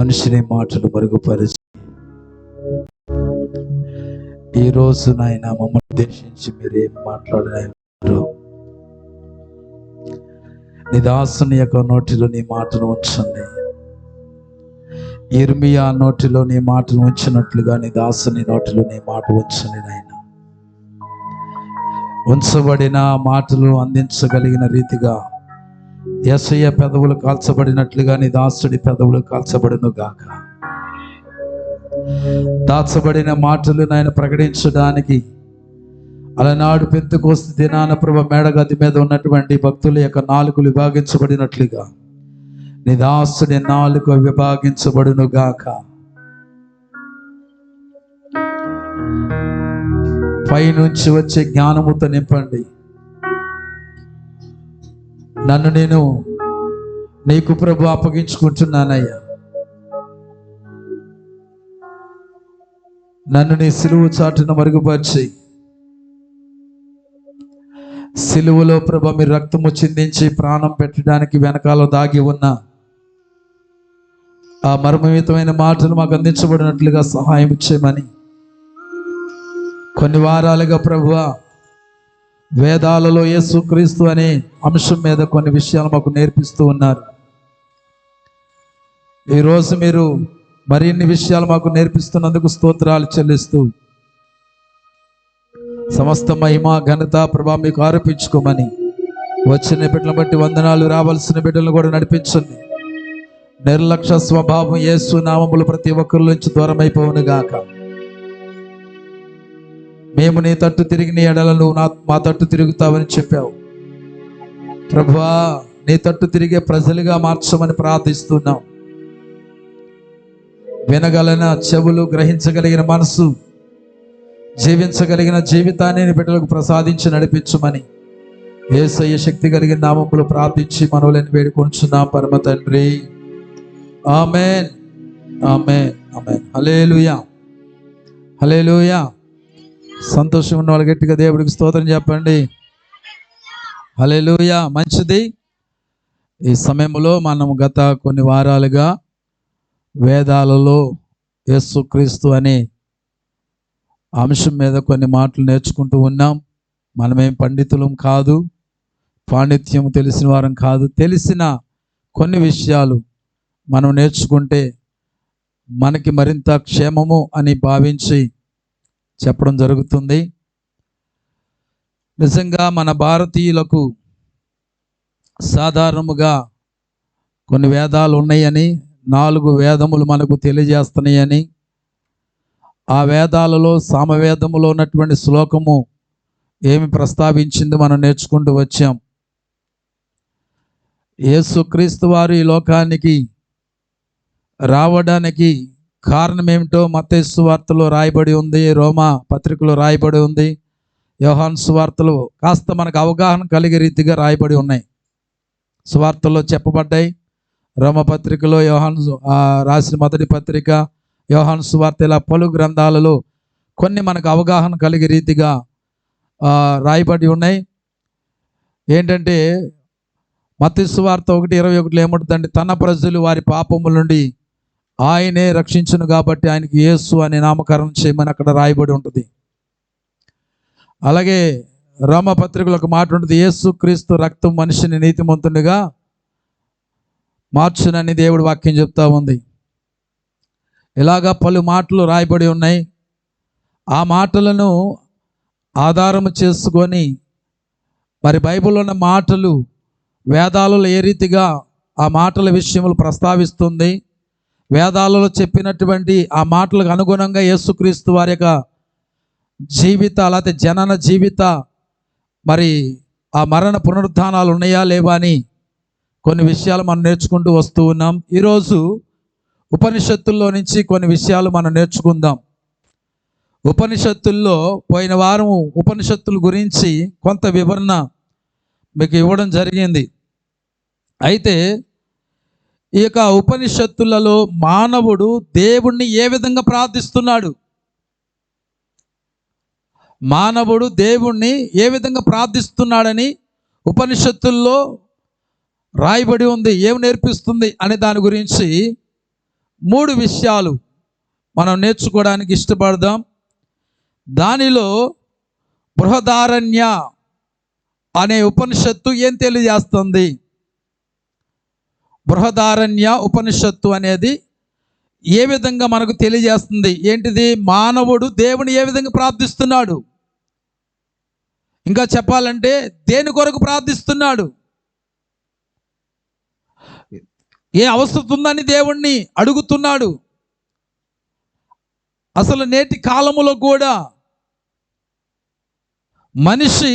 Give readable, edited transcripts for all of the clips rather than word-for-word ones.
మనిషిని మాటలు మరుగుపరిచి ఈరోజు నాయన మమ్మల్ని ఉద్దేశించి మీరేం మాట్లాడారు. నీ దాసుని యొక్క నోటిలో నీ మాటను ఉంచండి. ఇర్మియా నోటిలో నీ మాటను ఉంచినట్లుగా నీ దాసుని నోటిలో నీ మాట ఉంచండి నాయన. ఉంచబడిన మాటలు అందించగలిగిన రీతిగా యేసయ్య పెదవులు కాల్చబడినట్లుగా నీ దాసుడి పెదవులు కాల్చబడును గాక. దాచబడిన మాటలు నాయన ప్రకటించడానికి అలనాడు పెంతెకోస్తు దినాన ప్రభు మేడగది మీద ఉన్నటువంటి భక్తుల యొక్క నాలుకలు విభాగించబడినట్లుగా నీ దాసుడి నాలుక విభాగించబడును గాక. పైనుంచి వచ్చే జ్ఞానముతో నింపండి. నన్ను నేను నీకు ప్రభు అప్పగించుకుంటున్నానయ్యా. నన్ను నీ సిలువు చాటున మరుగుపరిచి సిలువలో ప్రభు మీ రక్తము చిందించి ప్రాణం పెట్టడానికి వెనకాల దాగి ఉన్న ఆ మర్మయుతమైన మాటలు మాకు అందించబడినట్లుగా సహాయం చేయమని కొన్ని వారాలుగా ప్రభువా వేదాలలో యేసుక్రీస్తు అనే అంశం మీద కొన్ని విషయాలు మాకు నేర్పిస్తూ ఉన్నారు. ఈరోజు మీరు మరిన్ని విషయాలు మాకు నేర్పిస్తున్నందుకు స్తోత్రాలు చెల్లిస్తూ సమస్త మహిమ ఘనత ప్రభా మీకు ఆరోపించుకోమని వచ్చిన బిడ్డలను బట్టి వందనాలు. రావాల్సిన బిడ్డలను కూడా నడిపించండి. నిర్లక్ష్య స్వభావం యేసు నామములు ప్రతి ఒక్కరి నుంచి దూరం అయిపోవును గాక. మేము నీ తట్టు తిరిగి నీ ఎడల నువ్వు మా తట్టు తిరుగుతావని చెప్పావు ప్రభువా. నీ తట్టు తిరిగే ప్రజలుగా మార్చమని ప్రార్థిస్తున్నాం. వినగలిగిన చెవులు, గ్రహించగలిగిన మనసు, జీవించగలిగిన జీవితాన్ని నీ బిడ్డలకు ప్రసాదించి నడిపించమని యేసయ్య శక్తి కలిగిన నామములో ప్రార్థించి మనవులను వేడుకొంచున్నాం పరమ తండ్రి. ఆమేన్, ఆమేన్, ఆమేన్. హల్లెలూయా, హల్లెలూయా. సంతోషం ఉన్న వాళ్ళు గట్టిగా దేవుడికి స్తోత్రం చెప్పండి. హల్లెలూయా. మంచిది. ఈ సమయంలో మనం గత కొన్ని వారాలుగా వేదాలలో యేసుక్రీస్తు అనే అంశం మీద కొన్ని మాటలు నేర్చుకుంటూ ఉన్నాం. మనమేం పండితులం కాదు, పాండిత్యం తెలిసిన వారం కాదు. తెలిసిన కొన్ని విషయాలు మనం నేర్చుకుంటే మనకి మరింత క్షేమము అని భావించి చెప్పడం జరుగుతుంది. నిజంగా మన భారతీయులకు సాధారణముగా కొన్ని వేదాలు ఉన్నాయని, 4 వేదములు మనకు తెలియజేస్తున్నాయని, ఆ వేదాలలో సామవేదములో ఉన్నటువంటి శ్లోకము ఏమి ప్రస్తావించింది మనం నేర్చుకుంటూ వచ్చాం. యేసుక్రీస్తు వారు ఈ లోకానికి రావడానికి కారణం ఏమిటో మత్తయి సువార్తలో రాయబడి ఉంది, రోమా పత్రికలో రాయబడి ఉంది, యోహాను సువార్తలో కాస్త మనకు అవగాహన కలిగే రీతిగా రాయబడి ఉన్నాయి. సువార్తల్లో చెప్పబడ్డాయి. రోమపత్రికలో యోహాను రాసిన మొదటి పత్రిక, యోహాను సువార్త, ఇలా పలు గ్రంథాలలో కొన్ని మనకు అవగాహన కలిగే రీతిగా రాయబడి ఉన్నాయి. ఏంటంటే మత్తయి సువార్త 1:21 ఏముంటుందంటే, తన ప్రజలు వారి పాపముల నుండి ఆయనే రక్షించును కాబట్టి ఆయనకి యేసు అనే నామకరణం చేయమని అక్కడ రాయబడి ఉంటుంది. అలాగే రోమపత్రికలో ఒక మాట ఉంటుంది, యేసుక్రీస్తు రక్తం మనిషిని నీతిమంతునిగా మార్చునని దేవుడి వాక్యం చెప్తా ఉంది. ఇలాగా పలు మాటలు రాయబడి ఉన్నాయి. ఆ మాటలను ఆధారము చేసుకొని మరి బైబిల్లో ఉన్న మాటలు వేదాలలో ఏ రీతిగా ఆ మాటల విషయములు ప్రస్తావిస్తుంది, వేదాలలో చెప్పినటువంటి ఆ మాటలకు అనుగుణంగా యేసుక్రీస్తు వారి యొక్క జీవిత, అలాగే జనన జీవిత, మరి ఆ మరణ పునరుద్ధానాలు ఉన్నాయా లేవా అని కొన్ని విషయాలు మనం నేర్చుకుంటూ వస్తూ ఉన్నాం. ఈరోజు ఉపనిషత్తుల్లో నుంచి కొన్ని విషయాలు మనం నేర్చుకుందాం. ఉపనిషత్తుల్లో పోయిన వారం ఉపనిషత్తుల గురించి కొంత వివరణ మీకు ఇవ్వడం జరిగింది. అయితే ఈ యొక్క ఉపనిషత్తులలో మానవుడు దేవుణ్ణి ఏ విధంగా ప్రార్థిస్తున్నాడు, మానవుడు దేవుణ్ణి ఏ విధంగా ప్రార్థిస్తున్నాడని ఉపనిషత్తుల్లో రాయబడి ఉంది. ఏం నేర్పిస్తుంది అనే దాని గురించి 3 విషయాలు మనం నేర్చుకోవడానికి ఇష్టపడదాం. దానిలో బృహదారణ్య అనే ఉపనిషత్తు ఏం తెలియజేస్తుంది? బృహదారణ్య ఉపనిషత్తు అనేది ఏ విధంగా మనకు తెలియజేస్తుంది? ఏంటిది? మానవుడు దేవుని ఏ విధంగా ప్రార్థిస్తున్నాడు, ఇంకా చెప్పాలంటే దేని కొరకు ప్రార్థిస్తున్నాడు, ఏ అవసరం ఉందని దేవుణ్ణి అడుగుతున్నాడు. అసలు నేటి కాలములో కూడా మనిషి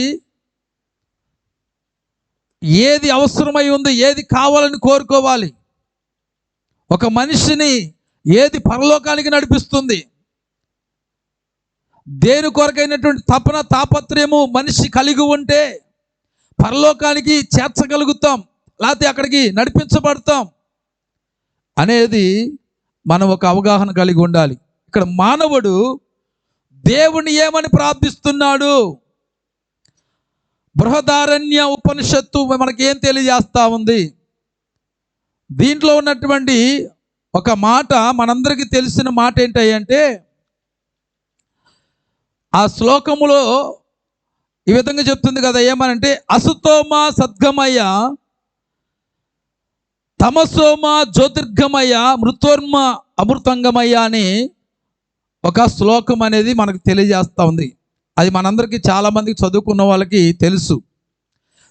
ఏది అవసరమై ఉంది, ఏది కావాలని కోరుకోవాలి, ఒక మనిషిని ఏది పరలోకానికి నడిపిస్తుంది, దేని కొరకైనటువంటి తపన తాపత్రయము మనిషి కలిగి ఉంటే పరలోకానికి చేర్చగలుగుతాం, లేకపోతే అక్కడికి నడిపించబడతాం అనేది మనం ఒక అవగాహన కలిగి ఉండాలి. ఇక్కడ మానవుడు దేవుని ఏమని ప్రార్థిస్తున్నాడు? బృహదారణ్య ఉపనిషత్తు మనకేం తెలియజేస్తా ఉంది? దీంట్లో ఉన్నటువంటి ఒక మాట, మనందరికీ తెలిసిన మాట ఏంటంటే, ఆ శ్లోకములో ఈ విధంగా చెప్తుంది కదా, ఏమనంటే అసుతోమ సద్గమయ, తమసోమ జ్యోతిర్గమయ, మృతోర్మ అమృతంగమయ అని ఒక శ్లోకం అనేది మనకు తెలియజేస్తూ ఉంది. అది మనందరికీ చాలామందికి చదువుకున్న వాళ్ళకి తెలుసు.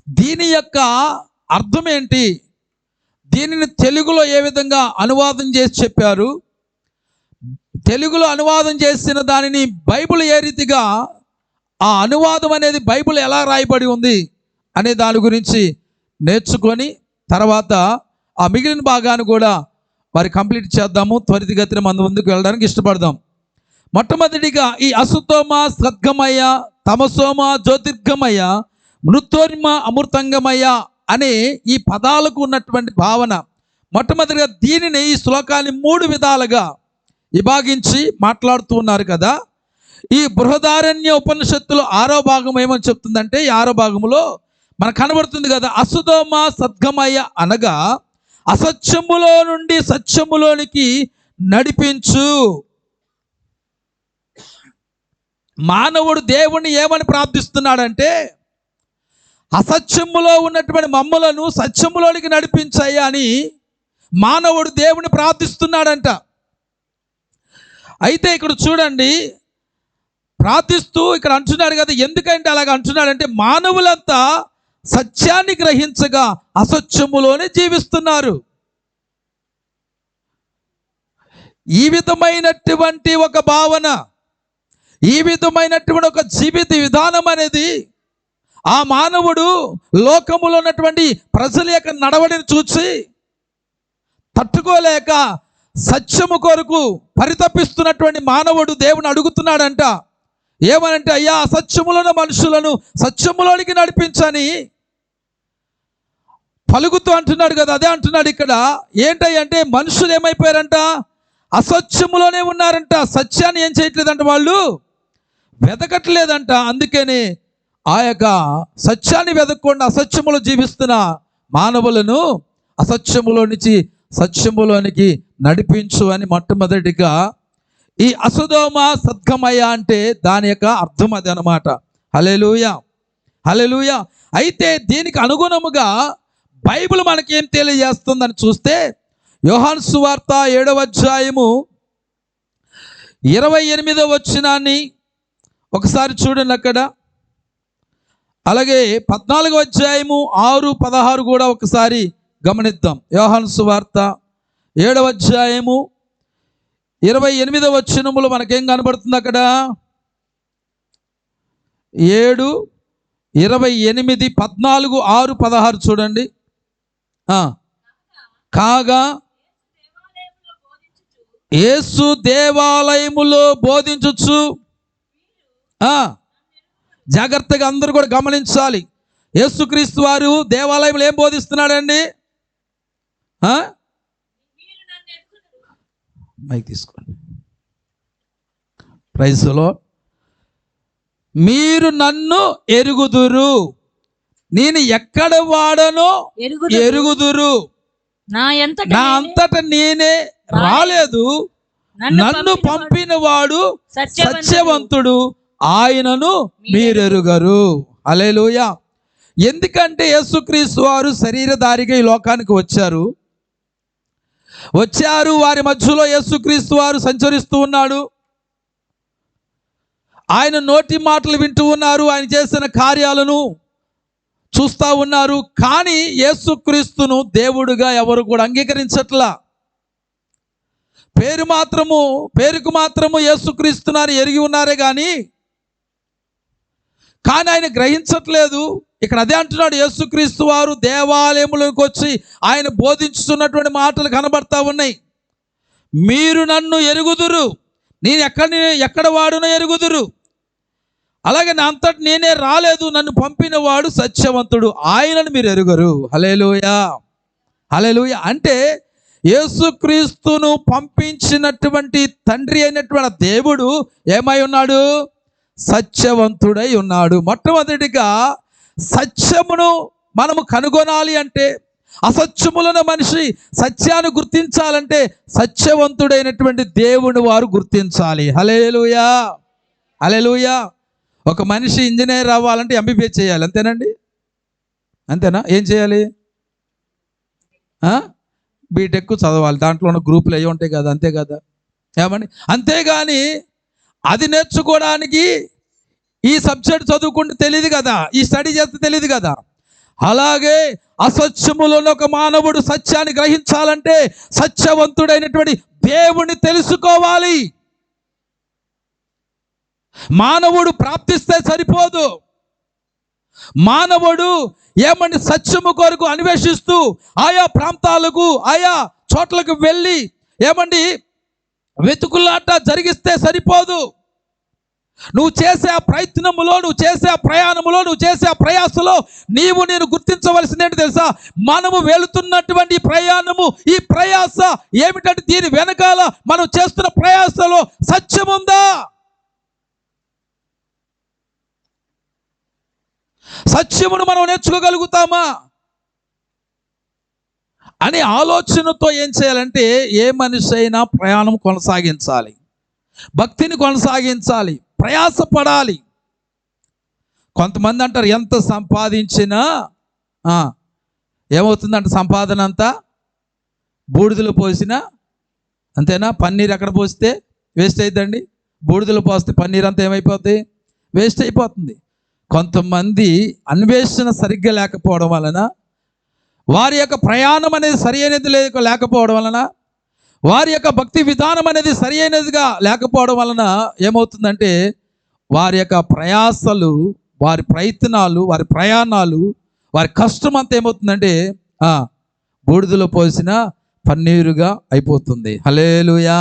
దీని యొక్క అర్థం ఏంటి? దీనిని తెలుగులో ఏ విధంగా అనువాదం చేసి చెప్పారు, తెలుగులో అనువాదం చేసిన దానిని బైబిల్ ఏ రీతిగా, ఆ అనువాదం అనేది బైబిల్ ఎలా రాయబడి ఉంది అనే దాని గురించి నేర్చుకొని తర్వాత ఆ మిగిలిన భాగాన్ని కూడా మరి కంప్లీట్ చేద్దాము. త్వరితగతిన మన ముందుకు వెళ్ళడానికి ఇష్టపడదాం. మొట్టమొదటిగా ఈ అసుతోమ సద్గమయ, తమసోమ జ్యోతిర్గమయ, మృతోర్మ అమృతంగమయ అనే ఈ పదాలకు ఉన్నటువంటి భావన, మొట్టమొదటిగా దీనిని, ఈ శ్లోకాన్ని 3 విధాలుగా విభాగించి మాట్లాడుతూ ఉన్నారు కదా. ఈ బృహదారణ్య ఉపనిషత్తులో 6వ భాగం ఏమని చెప్తుందంటే, ఈ 6వ భాగంలో మనకు కనబడుతుంది కదా, అసుతోమ సద్గమయ అనగా అసత్యములో నుండి సత్యములోనికి నడిపించు. మానవుడు దేవుణ్ణి ఏమని ప్రార్థిస్తున్నాడంటే, అసత్యములో ఉన్నటువంటి మమ్ములను సత్యములోనికి నడిపించాయి అని మానవుడు దేవుని ప్రార్థిస్తున్నాడంట. అయితే ఇక్కడ చూడండి, ప్రార్థిస్తూ ఇక్కడ అంటున్నాడు కదా, ఎందుకంటే అలాగ అంటున్నాడంటే, మానవులంతా సత్యాన్ని గ్రహించగా అసత్యములోనే జీవిస్తున్నారు. ఈ విధమైనటువంటి ఒక భావన, ఈ విధమైనటువంటి ఒక జీవిత విధానం అనేది ఆ మానవుడు లోకములో ఉన్నటువంటి ప్రజల యొక్క నడవడిని చూసి తట్టుకోలేక సత్యము కొరకు పరితపిస్తున్నటువంటి మానవుడు దేవుని అడుగుతున్నాడంట. ఏమనంటే, అయ్యా, అసత్యములోని మనుషులను సత్యములోనికి నడిపించని పలుకుతూ అంటున్నాడు కదా. అదే అంటున్నాడు ఇక్కడ. ఏంటంటే మనుషులు ఏమైపోయారంట? అసత్యములోనే ఉన్నారంట. సత్యాన్ని ఏం చేయట్లేదంట, వాళ్ళు వెతకట్లేదంట. అందుకని ఆ యొక్క సత్యాన్ని వెతకకుండా అసత్యములో జీవిస్తున్న మానవులను అసత్యములో నుంచి సత్యములోనికి నడిపించు అని మొట్టమొదటిగా ఈ అసుతోమ సద్గమయ అంటే దాని యొక్క అర్థం అది అన్నమాట. హల్లెలూయా, హల్లెలూయా. అయితే దీనికి అనుగుణముగా బైబిల్ మనకేం తెలియజేస్తుందని చూస్తే, యోహాను సువార్త 7వ అధ్యాయము 28వ వచనాన్ని ఒకసారి చూడండి అక్కడ. అలాగే 14వ అధ్యాయము 6-16 కూడా ఒకసారి గమనిద్దాం. యోహాను సువార్త 7వ అధ్యాయము 28వ వచనములో మనకేం కనబడుతుంది అక్కడ? 7, 28, 14, 6, 16 చూడండి. కాగా యేసు దేవాలయములో బోధించుచు, జాగ్రత్తగా అందరూ కూడా గమనించాలి. యేసుక్రీస్తు వారు దేవాలయంలో ఏం బోధిస్తున్నాడండి? మైక్ తీసుకోండి. Praise the lord. మీరు నన్ను ఎరుగుదురు, నేను ఎక్కడ వాడనో ఎరుగుదురు, నా అంతట నేనే రాలేదు, నన్ను పంపిన వాడు సత్యవంతుడు, ఆయనను మీరెరుగరు. హల్లెలూయా. ఎందుకంటే యేసుక్రీస్తు వారు శరీరధారిగా ఈ లోకానికి వచ్చారు. వారి మధ్యలో యేసుక్రీస్తు వారు సంచరిస్తూ ఉన్నాడు. ఆయన నోటి మాటలు వింటూ ఉన్నారు, ఆయన చేసిన కార్యాలను చూస్తూ ఉన్నారు. కానీ యేసుక్రీస్తును దేవుడుగా ఎవరు కూడా అంగీకరించట్లా. పేరుకు మాత్రము యేసుక్రీస్తుని ఎరిగి ఉన్నారే కానీ ఆయన గ్రహించట్లేదు. ఇక్కడ అదే అంటున్నాడు, యేసుక్రీస్తు వారు దేవాలయములకు వచ్చి ఆయన బోధించుతున్నటువంటి మాటలు కనబడతా ఉన్నాయి. మీరు నన్ను ఎరుగుదురు, నేను ఎక్కడ వాడునో ఎరుగుదురు, అలాగే నా అంతటి నేనే రాలేదు, నన్ను పంపిన వాడు సత్యవంతుడు, ఆయనను మీరు ఎరుగరు. హల్లెలూయా, హల్లెలూయా. అంటే యేసుక్రీస్తును పంపించినటువంటి తండ్రి అయినటువంటి దేవుడు ఏమై ఉన్నాడు? సత్యవంతుడై ఉన్నాడు. మొట్టమొదటిగా సత్యమును మనము కనుగొనాలి అంటే, అసత్యములను మనిషి సత్యాన్ని గుర్తించాలంటే సత్యవంతుడైనటువంటి దేవుని వారు గుర్తించాలి. హల్లెలూయా, హల్లెలూయా. ఒక మనిషి ఇంజనీర్ అవ్వాలంటే ఎంబీబీఎస్ చేయాలి, అంతేనండి? అంతేనా? ఏం చేయాలి? బీటెక్ చదవాలి, దాంట్లో ఉన్న గ్రూపులు అవి ఉంటాయి కదా, అంతే కదా ఏమండి? అంతేగాని అది నేర్చుకోవడానికి ఈ సబ్జెక్ట్ చదువుకుంటే తెలియదు కదా, ఈ స్టడీ చేస్తే తెలియదు కదా. అలాగే అసత్యములో ఒక మానవుడు సత్యాన్ని గ్రహించాలంటే సత్యవంతుడైనటువంటి దేవుణ్ణి తెలుసుకోవాలి. మానవుడు ప్రాప్తిస్తే సరిపోదు. మానవుడు సత్యము కొరకు అన్వేషిస్తూ ఆయా ప్రాంతాలకు ఆయా చోట్లకు వెళ్ళి వెతుకులాట జరిగిస్తే సరిపోదు. నువ్వు చేసే ఆ ప్రయత్నములో, నువ్వు చేసే ఆ ప్రయాణములో, నువ్వు చేసే ఆ ప్రయాసలో నేను గుర్తించవలసింది ఏంటి తెలుసా? మనము వెళుతున్నటువంటి ప్రయాణము, ఈ ప్రయాస ఏమిటంటే దీని వెనకాల మనం చేస్తున్న ప్రయాసలో సత్యం ఉందా? సత్యమును మనం నేర్చుకోగలుగుతామా అనే ఆలోచనతో ఏం చేయాలంటే, ఏ మనిషి అయినా ప్రయాణం కొనసాగించాలి, భక్తిని కొనసాగించాలి, ప్రయాసపడాలి. కొంతమంది అంటారు ఎంత సంపాదించినా ఏమవుతుందంట, సంపాదన అంతా బూడిదలో పోసినా అంతేనా? పన్నీర్ ఎక్కడ పోస్తే వేస్ట్ అవుతుందండి? బూడిదలో పోస్తే పన్నీర్ అంతా ఏమైపోతుంది? వేస్ట్ అయిపోతుంది. కొంతమంది అన్వేషణ సరిగ్గా లేకపోవడం వలన, వారి యొక్క ప్రయాణం అనేది సరి అయినది లేకపోవడం వలన, వారి యొక్క భక్తి విధానం అనేది సరి అయినదిగా లేకపోవడం వలన ఏమవుతుందంటే, వారి యొక్క ప్రయాసలు, వారి ప్రయత్నాలు, వారి ప్రయాణాలు, వారి కష్టం అంతా ఏమవుతుందంటే బూడిదలో పోసిన పన్నీరుగా అయిపోతుంది. హల్లెలూయా.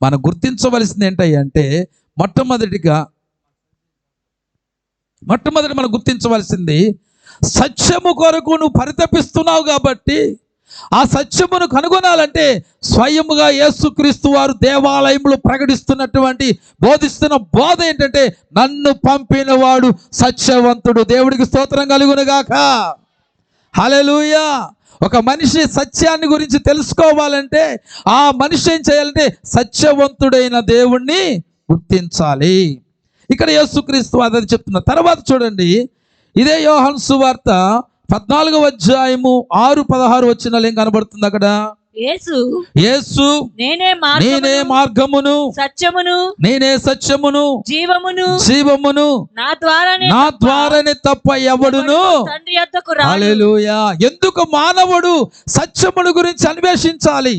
మనం గుర్తించవలసింది ఏంటంటే, మొట్టమొదటి మనం గుర్తించవలసింది, సత్యము కొరకు నువ్వు పరితపిస్తున్నావు కాబట్టి ఆ సత్యమును కనుగొనాలంటే స్వయముగా యేసుక్రీస్తు వారు దేవాలయంలో ప్రకటిస్తున్నటువంటి బోధిస్తున్న బోధ ఏంటంటే, నన్ను పంపిన వాడు సత్యవంతుడు. దేవుడికి స్తోత్రం కలుగునుగాక. హల్లెలూయా. ఒక మనిషి సత్యాన్ని గురించి తెలుసుకోవాలంటే ఆ మనిషి ఏం చేయాలంటే సత్యవంతుడైన దేవుణ్ణి గుర్తించాలి. ఇక్కడ యేసుక్రీస్తు అదే చెప్తున్న తర్వాత చూడండి, ఇదే యోహాను సువార్త 14వ అధ్యాయము 6-16 వచనాలు ఏం కనబడుతుంది అక్కడ? యేసు నేనే మార్గమును, సత్యమును, నేనే సత్యమును, జీవమును, నా ద్వారానే తప్ప ఎవడును తండ్రి యొద్దకు రాడు. హల్లెలూయా. ఎందుకు మానవుడు సత్యమును గురించి అన్వేషించాలి?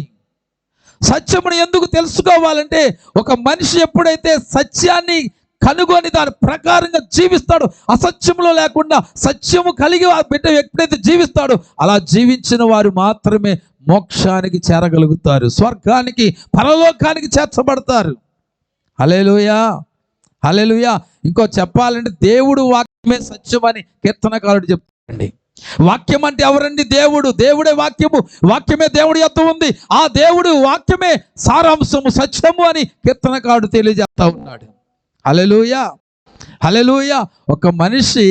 సత్యమును ఎందుకు తెలుసుకోవాలంటే, ఒక మనిషి ఎప్పుడైతే సత్యాన్ని కనుగొని దాని ప్రకారంగా జీవిస్తాడు, అసత్యంలో లేకుండా సత్యము కలిగి ఆ బిడ్డ ఎప్పుడైతే జీవిస్తాడో అలా జీవించిన వారు మాత్రమే మోక్షానికి చేరగలుగుతారు, స్వర్గానికి, పరలోకానికి చేర్చబడతారు. హల్లెలూయా, హల్లెలూయా. ఇంకో చెప్పాలంటే దేవుడు వాక్యమే సత్యం అని కీర్తనకారుడు చెప్తాడండి. వాక్యం అంటే ఎవరండి? దేవుడు. దేవుడే వాక్యము, వాక్యమే దేవుడి యొద్ద ఉంది. ఆ దేవుడు వాక్యమే సారాంశము, సత్యము అని కీర్తనకారుడు తెలియజేస్తా ఉన్నాడు. హల్లెలూయా, హల్లెలూయా. ఒక మనిషి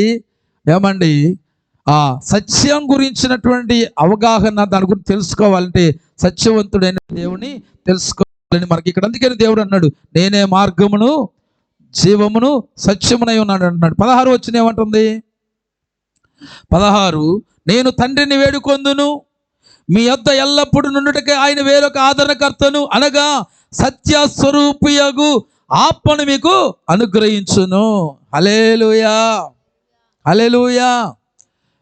ఆ సత్యం గురించినటువంటి అవగాహన, దాని గురించి తెలుసుకోవాలంటే సత్యవంతుడైన దేవుని తెలుసుకోవాలని మనకి ఇక్కడ. అందుకని దేవుడు అన్నాడు, నేనే మార్గమును జీవమును సత్యమునై ఉన్నాడు అంటున్నాడు. 16 వచ్చిన ఏమంటుంది? 16, నేను తండ్రిని వేడుకొందును, మీ యొద్ద ఎల్లప్పుడు నుండుటకే ఆయన వేరొక ఆదరణకర్తను, అనగా సత్య స్వరూపియగు ఆత్మను మీకు అనుగ్రహించును. హల్లెలూయా, హల్లెలూయా.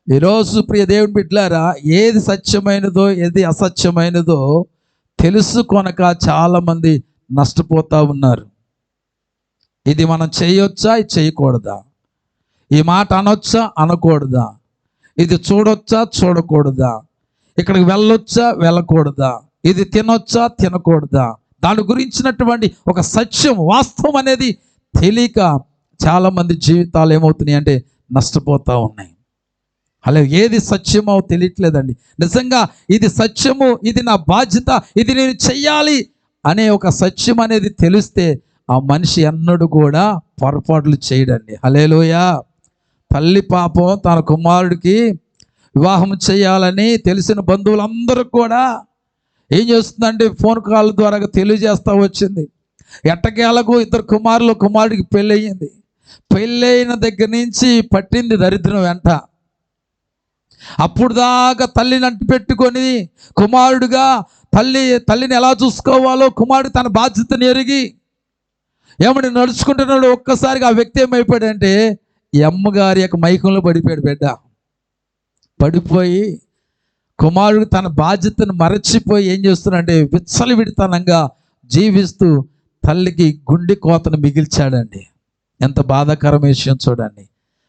ఈరోజు ప్రియ దేవుని బిడ్డలారా, ఏది సత్యమైనదో ఏది అసత్యమైనదో తెలుసుకొనక చాలామంది నష్టపోతూ ఉన్నారు. ఇది మనం చేయొచ్చా, ఇది చేయకూడదా, ఈ మాట అనొచ్చా, అనకూడదా, ఇది చూడొచ్చా, చూడకూడదా, ఇక్కడికి వెళ్ళొచ్చా, వెళ్ళకూడదా, ఇది తినొచ్చా, తినకూడదా, దాని గురించినటువంటి ఒక సత్యం, వాస్తవం అనేది తెలియక చాలామంది జీవితాలు ఏమవుతున్నాయి అంటే నష్టపోతూ ఉన్నాయి. అలా ఏది సత్యమో తెలియట్లేదండి. నిజంగా ఇది సత్యము, ఇది నా బాధ్యత, ఇది నేను చెయ్యాలి అనే ఒక సత్యం అనేది తెలిస్తే ఆ మనిషి ఎన్నడూ కూడా పొరపాట్లు చేయడండి. హల్లెలూయా. తల్లి పాపం తన కుమారుడికి వివాహం చేయాలని తెలిసిన బంధువులందరూ కూడా ఏం చేస్తుందంటే ఫోన్ కాల్ ద్వారా తెలియజేస్తూ వచ్చింది. ఎట్టకేలకు 2 కుమారుడికి పెళ్ళి అయ్యింది. పెళ్ళైన దగ్గర నుంచి పట్టింది దరిద్రం వెంట. అప్పుడు దాకా తల్లిని అంటి పెట్టుకొని కుమారుడుగా తల్లిని ఎలా చూసుకోవాలో కుమారుడు తన బాధ్యతను ఎరిగి ఏమని నడుచుకుంటున్నాడు. ఒక్కసారిగా ఆ వ్యక్తి ఏమైపోయాడంటే ఈ అమ్మగారి యొక్క మైకంలో పడిపోయాడు. బిడ్డ పడిపోయి కుమారుడు తన బాధ్యతను మరచిపోయి ఏం చేస్తున్నాడంటే విచ్చలవిడితనంగా జీవిస్తూ తల్లికి గుండె కోతను మిగిల్చాడండి. ఎంత బాధాకరమైన విషయం చూడండి.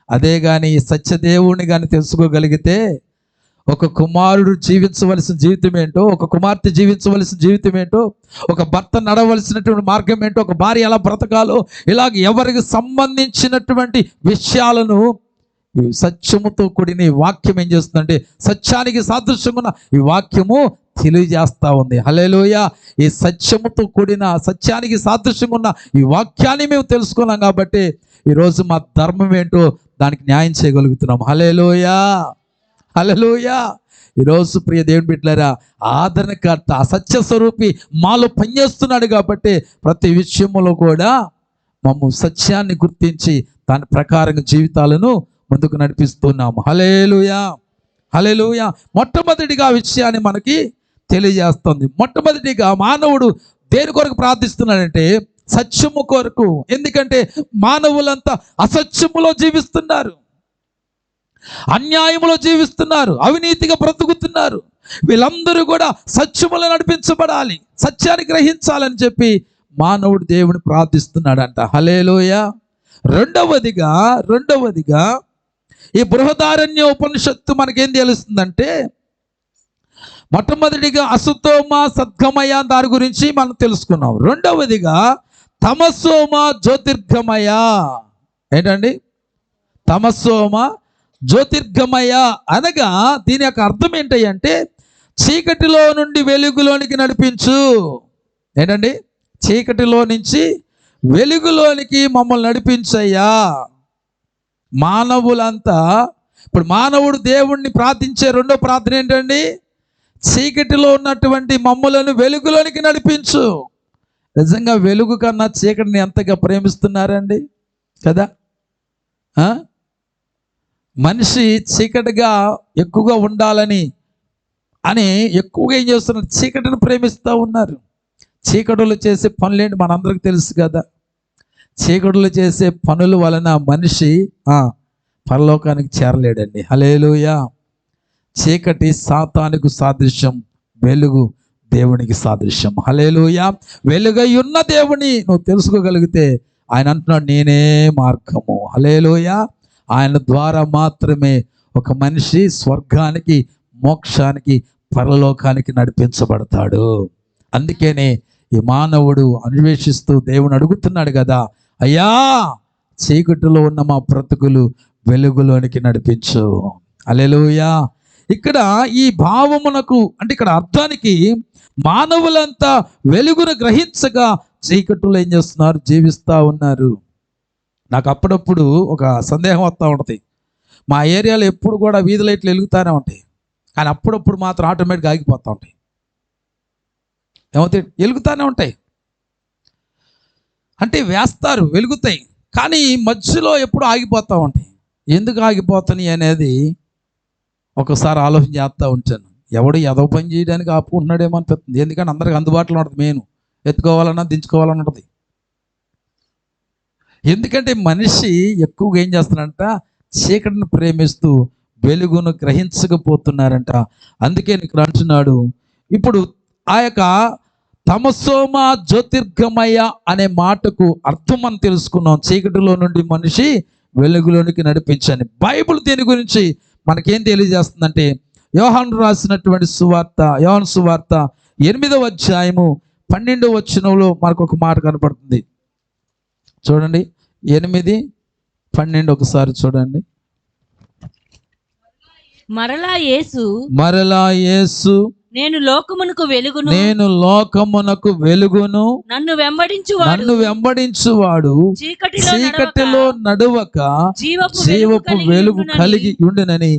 అదే కానీ సత్యదేవుని కానీ తెలుసుకోగలిగితే ఒక కుమారుడు జీవించవలసిన జీవితం ఏంటో, ఒక కుమార్తె జీవించవలసిన జీవితం ఏంటో, ఒక భర్త నడవలసినటువంటి మార్గం ఏంటో, ఒక భార్య ఎలా బ్రతకాలో, ఇలాగ ఎవరికి సంబంధించినటువంటి విషయాలను ఈ సత్యముతో కూడిన ఈ వాక్యం ఏం చేస్తుందంటే సత్యానికి సాదృశ్యంగా ఈ వాక్యము తెలియజేస్తా ఉంది. హల్లెలూయా. ఈ సత్యముతో కూడిన సత్యానికి సాదృశ్యంగా ఉన్న ఈ వాక్యాన్ని మేము తెలుసుకున్నాం కాబట్టి ఈరోజు మా ధర్మం ఏంటో దానికి న్యాయం చేయగలుగుతున్నాం. హల్లెలూయా, హల్లెలూయా. ఈరోజు ప్రియ దేవుని బిడ్డలారా, ఆదరణకర్త అసత్య స్వరూపి మాలో పనిచేస్తున్నాడు కాబట్టి ప్రతి విషయంలో కూడా మమ్ము సత్యాన్ని గుర్తించి దాని ప్రకారంగా జీవితాలను ముందుకు నడిపిస్తున్నాము. హల్లెలూయా, హల్లెలూయా. మొట్టమొదటిగా ఆ విషయాన్ని మనకి తెలియజేస్తుంది. మొట్టమొదటిగా మానవుడు దేని కొరకు ప్రార్థిస్తున్నాడంటే సత్యము కొరకు. ఎందుకంటే మానవులంతా అసత్యములో జీవిస్తున్నారు, అన్యాయములో జీవిస్తున్నారు, అవినీతిగా బ్రతుకుతున్నారు. వీళ్ళందరూ కూడా సత్యములో నడిపించబడాలి, సత్యాన్ని గ్రహించాలని చెప్పి మానవుడు దేవుని ప్రార్థిస్తున్నాడంట. హల్లెలూయా. రెండవదిగా ఈ బృహదారణ్య ఉపనిషత్తు మనకేం తెలుస్తుందంటే మొట్టమొదటిగా అసతోమ సద్గమయ దాని గురించి మనం తెలుసుకున్నాం. రెండవదిగా తమసోమ జ్యోతిర్గమయ. ఏంటండి తమసోమ జ్యోతిర్గమయ అనగా దీని యొక్క అర్థం ఏంటంటే చీకటిలో నుండి వెలుగులోనికి నడిపించు. ఏంటండి చీకటిలో నుంచి వెలుగులోనికి మమ్మల్ని నడిపించయ్యా. మానవులంతా ఇప్పుడు మానవుడు దేవుణ్ణి ప్రార్థించే రెండో ప్రార్థన ఏంటండి? చీకటిలో ఉన్నటువంటి మమ్ములను వెలుగులోనికి నడిపించు. నిజంగా వెలుగు కన్నా చీకటిని ఎంతగా ప్రేమిస్తున్నారండి కదా. మనిషి చీకటిగా ఎక్కువగా ఉండాలని ఎక్కువగా ఏం చేస్తున్నారు? చీకటిని ప్రేమిస్తూ ఉన్నారు. చీకటిలో చేసే పనులేంటి మనందరికి తెలుసు కదా. చీకటిలో చేసే పనుల వలన మనిషి పరలోకానికి చేరలేడండి. హల్లెలూయా. చీకటి సాతానుకు సాదృశ్యం, వెలుగు దేవునికి సాదృశ్యం. హల్లెలూయా. వెలుగై ఉన్న దేవుని నువ్వు తెలుసుకోగలిగితే ఆయన అంటున్నాడు నేనే మార్గము. హల్లెలూయా. ఆయన ద్వారా మాత్రమే ఒక మనిషి స్వర్గానికి, మోక్షానికి, పరలోకానికి నడిపించబడతాడు. అందుకనే ఈ మానవుడు అన్వేషిస్తూ దేవుని అడుగుతున్నాడు కదా, అయ్యా చీకటిలో ఉన్న మా బ్రతుకులు వెలుగులోనికి నడిపించు. హల్లెలూయా. ఇక్కడ ఈ భావమునకు అంటే ఇక్కడ అర్థానికి మానవులంతా వెలుగును గ్రహించగా చీకటిలో ఏం చేస్తున్నారు? జీవిస్తూ ఉన్నారు. నాకు అప్పుడప్పుడు ఒక సందేహం వస్తూ ఉంటుంది. మా ఏరియాలో ఎప్పుడు కూడా వీధి లైట్లు వెలుగుతూనే ఉంటాయి, కానీ అప్పుడప్పుడు మాత్రం ఆటోమేటిక్గా ఆగిపోతూ ఉంటాయి. ఏమవుతాయి? వెలుగుతూనే ఉంటాయి. అంటే వేస్తారు, వెలుగుతాయి, కానీ మధ్యలో ఎప్పుడు ఆగిపోతూ ఉంటాయి. ఎందుకు ఆగిపోతాయి అనేది ఒకసారి ఆలోచన చేస్తూ ఉంటాను. ఎవడు ఎదవ పని చేయడానికి ఆపుకుంటున్నాడేమో అనిపిస్తుంది. ఎందుకంటే అందరికి అందుబాటులో ఉంటుంది, మెయిన్ ఎత్తుకోవాలన్నా దించుకోవాలన్నా ఉంటుంది. ఎందుకంటే మనిషి ఎక్కువగా ఏం చేస్తున్నాడంట, చీకటిని ప్రేమిస్తూ వెలుగును గ్రహించకపోతున్నారంట. అందుకే ఇక్కడ అంటున్నాడు. ఇప్పుడు ఆ యొక్క తమసోమ జ్యోతిర్గమయ అనే మాటకు అర్థం మనం తెలుసుకున్నాం. చీకటిలో నుండి మనిషి వెలుగులోనికి నడిపించని. బైబిల్ దీని గురించి మనకేం తెలియజేస్తుందంటే, యోహాను రాసినటువంటి సువార్త, యోహాను సువార్త 8వ అధ్యాయము 12వ వచనంలో మనకు ఒక మాట కనపడుతుంది. చూడండి, 8:12 ఒకసారి చూడండి. మరలా యేసు నేను లోకమునకు వెలుగును, నన్ను వెంబడించువాడు చీకటిలో నడువక జీవపు వెలుగు కలిగి ఉండునని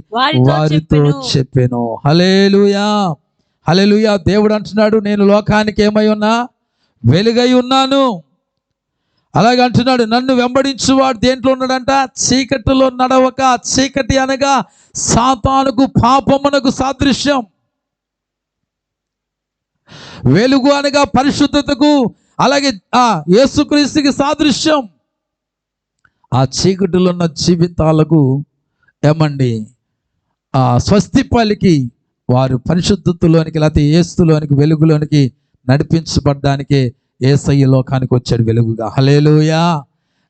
వారితో చెప్పెను. హల్లెలూయా, హల్లెలూయా. దేవుడు అంటున్నాడు, నేను లోకానికి ఏమై ఉన్నా? వెలుగై ఉన్నాను. అలాగే అంటున్నాడు, నన్ను వెంబడించువాడు దేంట్లో ఉన్నాడంట? చీకటిలో నడవక. చీకటి అనగా సాతానుకు, పాపమునకు సాదృశ్యం. వెలుగు అనగా పరిశుద్ధతకు, అలాగే యేసుక్రీస్తుకి సాదృశ్యం. ఆ చీకటిలో ఉన్న జీవితాలకు ఏమండి స్వస్తి పలికి వారు పరిశుద్ధతలోనికి, లేకపోతే యేసులోనికి, వెలుగులోనికి నడిపించబడ్డానికే యేసయ్య లోకానికి వచ్చాడు వెలుగుగా. హల్లెలూయా.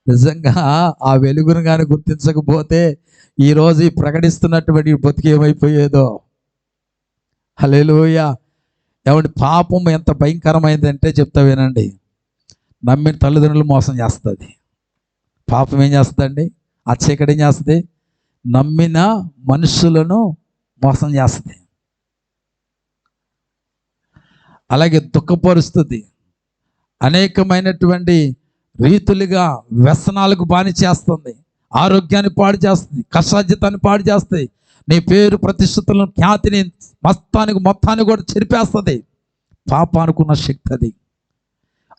నిజంగా ఆ వెలుగును కానీ గుర్తించకపోతే ఈరోజు ఈ ప్రకటిస్తున్నటువంటి బతుకు ఏమైపోయేదో. హల్లెలూయా. ఏమంటే పాపం ఎంత భయంకరమైందంటే చెప్తా వినండి. నమ్మిన తల్లిదండ్రులు మోసం చేస్తుంది. పాపం ఏం చేస్తుందండి? ఆ చీకటి ఏం చేస్తుంది? నమ్మిన మనుషులను మోసం చేస్తుంది. అలాగే దుఃఖపరుస్తుంది. అనేకమైనటువంటి రీతులుగా వ్యసనాలకు బాని చేస్తుంది. ఆరోగ్యాన్ని పాడు చేస్తుంది, కష్టార్జితాన్ని పాడు చేస్తుంది, నీ పేరు ప్రతిష్ఠితులను, ఖ్యాతిని, మొత్తాన్ని కూడా చెరిపేస్తుంది. పాపానుకున్న శక్తి అది.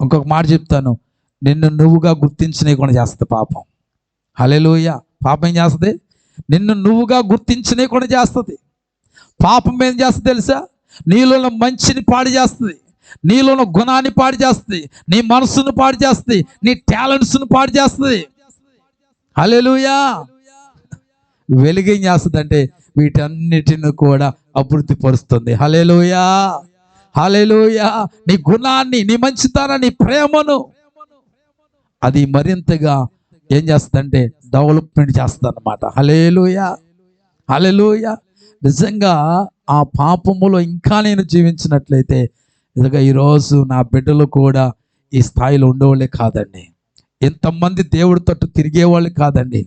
ఇంకొక మాట చెప్తాను, నిన్ను నువ్వుగా గుర్తించనీయకుండా చేస్తుంది పాపం. హల్లెలూయా. పాపం ఏం చేస్తుంది? నిన్ను నువ్వుగా గుర్తించనీయకుండా చేస్తుంది. పాపం ఏం చేస్తుంది తెలుసా? నీలో మంచిని పాడు చేస్తుంది, నీలో గుణాన్ని పాడు చేస్తుంది, నీ మనసును పాడు చేస్తుంది, నీ టాలెంట్స్ను పాడు చేస్తుంది. హల్లెలూయా. వెలుగేం చేస్తుంది అంటే వీటన్నిటిని కూడా అభివృద్ధి పరుస్తుంది. హల్లెలూయా, హల్లెలూయా. నీ గుణాన్ని, నీ మంచితనాన్ని, నీ ప్రేమను అది మరింతగా ఏం చేస్తుందంటే డెవలప్మెంట్ చేస్తుంది అన్నమాట. హల్లెలూయా, హల్లెలూయా. నిజంగా ఆ పాపములో ఇంకా నేను జీవించినట్లయితే నిజంగా ఈరోజు నా బిడ్డలు కూడా ఈ స్థాయిలో ఉండేవాళ్ళే కాదండి. ఎంతమంది దేవుడి తట్టు తిరిగేవాళ్ళు కాదండి.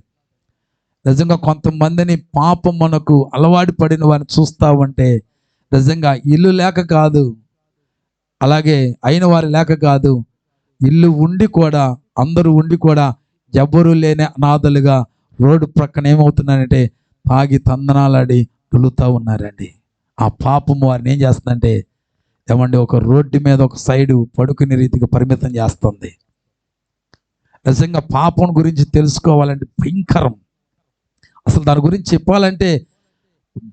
నిజంగా కొంతమందిని పాపం మనకు అలవాటు పడిన వారిని చూస్తూ ఉంటే నిజంగా ఇల్లు లేక కాదు, అలాగే అయిన వారు లేక కాదు, ఇల్లు ఉండి కూడా, అందరూ ఉండి కూడా ఎవరు లేని అనాథలుగా రోడ్డు ప్రక్కన ఏమవుతున్నారంటే తాగి తందనాలాడి తులుతూ ఉన్నారండి. ఆ పాపము వారిని ఏం చేస్తుందంటే ఏమండి ఒక రోడ్డు మీద ఒక సైడు పడుకునే రీతిగా పరిమితం చేస్తుంది. నిజంగా పాపం గురించి తెలుసుకోవాలంటే భయంకరం. అసలు దాని గురించి చెప్పాలంటే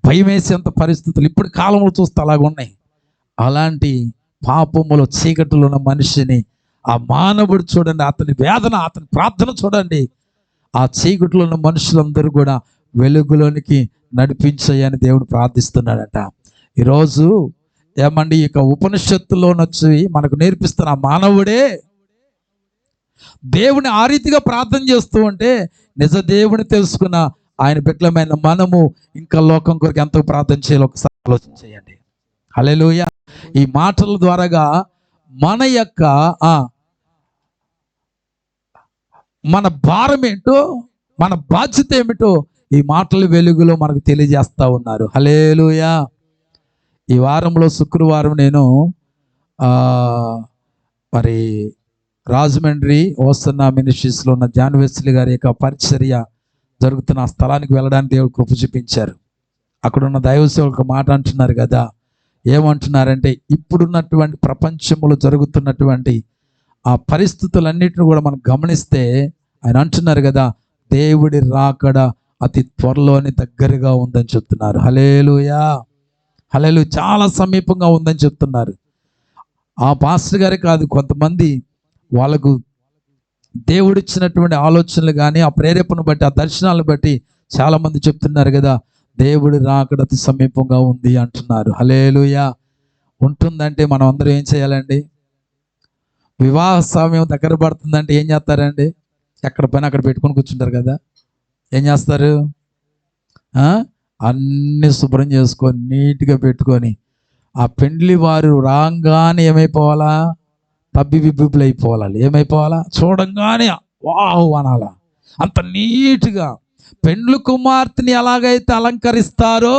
భయం వేసేంత పరిస్థితులు ఇప్పుడు కాలంలో చూస్తే అలాగ ఉన్నాయి. అలాంటి పాపములో చీకటిలో ఉన్న మనిషిని ఆ మానవుడు చూడండి, అతని వేదన, అతని ప్రార్థన చూడండి. ఆ చీకటిలో ఉన్న మనుషులందరూ కూడా వెలుగులోనికి నడిపించాయని దేవుడు ప్రార్థిస్తున్నాడట. ఈరోజు ఏమండి ఇక ఉపనిషత్తులో వచ్చి మనకు నేర్పిస్తున్న మానవుడే దేవుని ఆ రీతిగా ప్రార్థన చేస్తూ ఉంటే నిజ దేవుని తెలుసుకున్న ఆయన బిడ్డలమైన మనము ఇంకా లోకం కొరకు ఎంతో ప్రార్థన చేయాలో ఒకసారి ఆలోచన చేయండి. హల్లెలూయా. ఈ మాటల ద్వారాగా మన యొక్క మన భారం ఏంటో, మన బాధ్యత ఏమిటో ఈ మాటల వెలుగులో మనకు తెలియజేస్తూ ఉన్నారు. హల్లెలూయా. ఈ వారంలో శుక్రవారం నేను మరి రాజమండ్రి ఓసన్నా మినిస్ట్రీస్లో ఉన్న జాన్ వెస్లీ గారి యొక్క పరిచర్య జరుగుతున్న ఆ స్థలానికి వెళ్ళడానికి దేవుడు కృప చూపించారు. అక్కడున్న దైవ సేవకులు ఒక మాట అంటున్నారు కదా, ఏమంటున్నారంటే ఇప్పుడున్నటువంటి ప్రపంచంలో జరుగుతున్నటువంటి ఆ పరిస్థితులన్నిటిని కూడా మనం గమనిస్తే ఆయన అంటున్నారు కదా, దేవుడి రాకడ అతి త్వరలోని దగ్గరగా ఉందని చెప్తున్నారు. హల్లెలూయా, హల్లెలూయా. చాలా సమీపంగా ఉందని చెప్తున్నారు. ఆ పాస్టర్ గారే కాదు, కొంతమంది వాళ్ళకు దేవుడిచ్చినటువంటి ఆలోచనలు కానీ ఆ ప్రేరేపణ బట్టి ఆ దర్శనాలను బట్టి చాలామంది చెప్తున్నారు కదా, దేవుడి రాకడ అతి సమీపంగా ఉంది అంటున్నారు. హల్లెలూయా. ఉంటుందంటే మనం అందరం ఏం చేయాలండి? వివాహ సమయం దగ్గర పడుతుందంటే ఏం చేస్తారండి? ఎక్కడ పైన అక్కడ పెట్టుకొని కూర్చుంటారు కదా. ఏం చేస్తారు? అన్నీ శుభ్రం చేసుకొని నీట్గా పెట్టుకొని ఆ పెండ్లి వారు రాగానే ఏమైపోవాలా? తబ్బిబిబ్బులు అయిపోవాలి. ఏమైపోవాలా? చూడంగానే వావ్ అనాలా. అంత నీట్గా పెండ్లి కుమార్తెని ఎలాగైతే అలంకరిస్తారో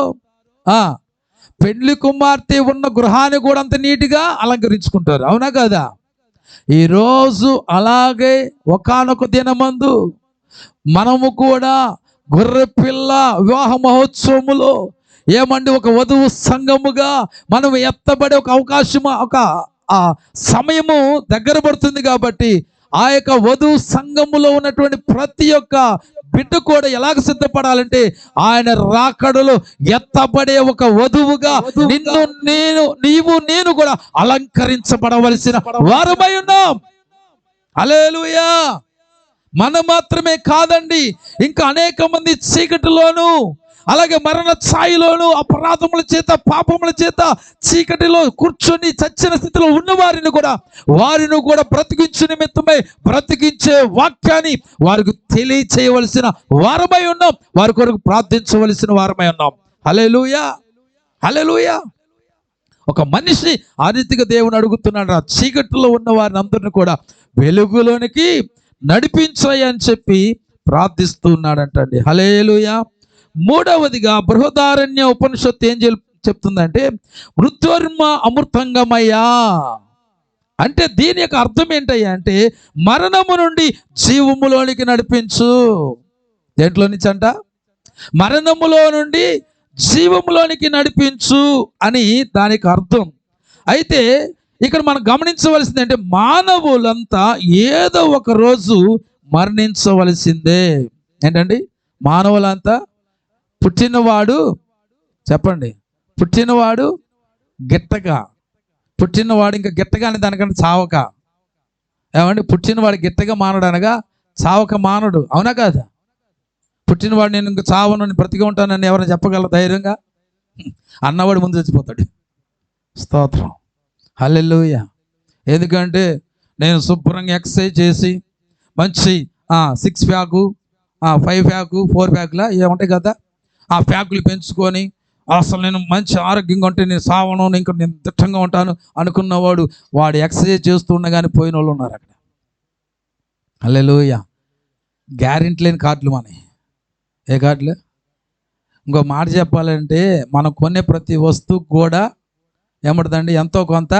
పెండ్లి కుమార్తె ఉన్న గృహాన్ని కూడా అంత నీట్గా అలంకరించుకుంటారు. అవునా కదా? ఈరోజు అలాగే ఒకానొక దినమందు మనము కూడా గొర్రెపిల్ల వివాహ మహోత్సవములో ఏమండి ఒక వధువు సంఘముగా మనం ఎత్తబడే ఒక అవకాశం, ఒక ఆ సమయము దగ్గర పడుతుంది. కాబట్టి ఆ యొక్క వధువు సంఘములో ఉన్నటువంటి ప్రతి ఒక్క బిడ్డ కూడా ఎలాగ సిద్ధపడాలంటే ఆయన రాకడలో ఎత్తబడే ఒక వధువుగా నీవు నేను కూడా అలంకరించబడవలసిన వారమై ఉన్నాం. హల్లెలూయా. మనం మాత్రమే కాదండి, ఇంకా అనేక మంది చీకటిలోను అలాగే మరణ ఛాయలోను అపరాధముల చేత పాపముల చేత చీకటిలో కూర్చొని చచ్చిన స్థితిలో ఉన్న వారిని కూడా బ్రతికించు నిమిత్తమై బ్రతికించే వాక్యాన్ని వారికి తెలియచేయవలసిన వారమై ఉన్నాం. వారి కొరకు ప్రార్థించవలసిన వారమై ఉన్నాం. హల్లెలూయా, హల్లెలూయా. ఒక మనిషి ఆ రీతిగా దేవుని అడుగుతున్నాడు, ఆ చీకటిలో ఉన్న వారిని అందరిని కూడా వెలుగులోనికి నడిపించాయి అని చెప్పి ప్రార్థిస్తూ ఉన్నాడంటండి. హల్లెలూయా. మూడవదిగా బృహదారణ్య ఉపనిషత్తు ఏం చెప్తుందంటే మృత్యోర్మ అమృతంగమయ్యా అంటే దీని యొక్క అర్థం ఏంటయ్యా అంటే మరణము నుండి జీవములోనికి నడిపించు. దేంట్లో నుంచి అంట? మరణములో నుండి జీవములోనికి నడిపించు అని దానికి అర్థం. అయితే ఇక్కడ మనం గమనించవలసింది అంటే మానవులంతా ఏదో ఒక రోజు మరణించవలసిందే. ఏంటండి? మానవులంతా పుట్టినవాడు చెప్పండి, పుట్టినవాడు గిట్టగా, పుట్టినవాడు ఇంకా గిట్టగా అని దానికంటే చావక. ఏమండి? పుట్టినవాడు గిట్టగా మానడు అనగా చావక మానడు. అవునా కాదా? పుట్టినవాడు నేను ఇంకా చావను బ్రతిగా ఉంటానని ఎవరైనా చెప్పగలరు ధైర్యంగా? అన్నవాడు ముందు చచ్చిపోతాడు. స్తోత్రం, హల్లెలూయా. ఎందుకంటే నేను శుభ్రంగా ఎక్సర్సైజ్ చేసి మంచి 6 ప్యాకు 5 ప్యాకు 4 ప్యాకులా ఏముంటాయి కదా, ఆ ప్యాకులు పెంచుకొని అసలు నేను మంచి ఆరోగ్యంగా ఉంటే నేను సావను, ఇంకా నేను దిట్టంగా ఉంటాను అనుకున్నవాడు వాడు ఎక్సర్సైజ్ చేస్తూ ఉండగానే పోయిన వాళ్ళు ఉన్నారు అక్కడ. హల్లెలూయా. గ్యారెంటీ లేని కార్డులు మనవి. ఏ కార్డులు? ఇంకో మాట చెప్పాలంటే మనం కొనే ప్రతి వస్తువు కూడా ఏముంటుందండి? ఎంతో కొంత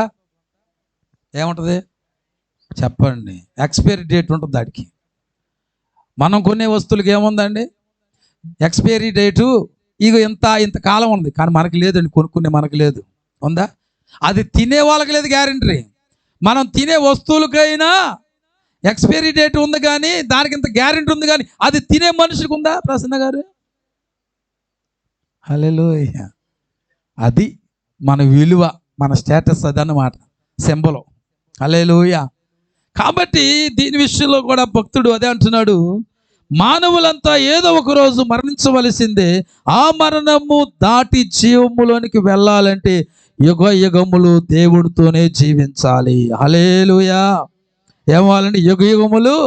ఏముంటుంది చెప్పండి? ఎక్స్పైరీ డేట్ ఉంటుంది దానికి. మనం కొనే వస్తువులకి ఏముందండి? ఎక్స్పైరీ డేటు ఇక ఇంత కాలం ఉంది, కానీ మనకి లేదండి. కొనుక్కునే మనకి లేదు. ఉందా? అది తినే వాళ్ళకి లేదు గ్యారెంటీ. మనం తినే వస్తువులకైనా ఎక్స్పైరీ డేట్ ఉంది, కానీ దానికి ఇంత గ్యారెంటీ ఉంది, కానీ అది తినే మనిషికి ఉందా ప్రసన్న గారు? హల్లెలూయా. అది మన విలువ, మన స్టేటస్, అదన్నమాట సింబల్. హల్లెలూయా. కాబట్టి దీని విషయంలో కూడా భక్తుడు అదే అంటున్నాడు, మానవులంతా ఏదో ఒక రోజు మరణించవలసిందే. ఆ మరణము దాటి జీవములోనికి వెళ్ళాలంటే యుగ యుగములు దేవుడితోనే జీవించాలి. హల్లెలూయా. ఏమవ్వాలండి? యుగ యుగములు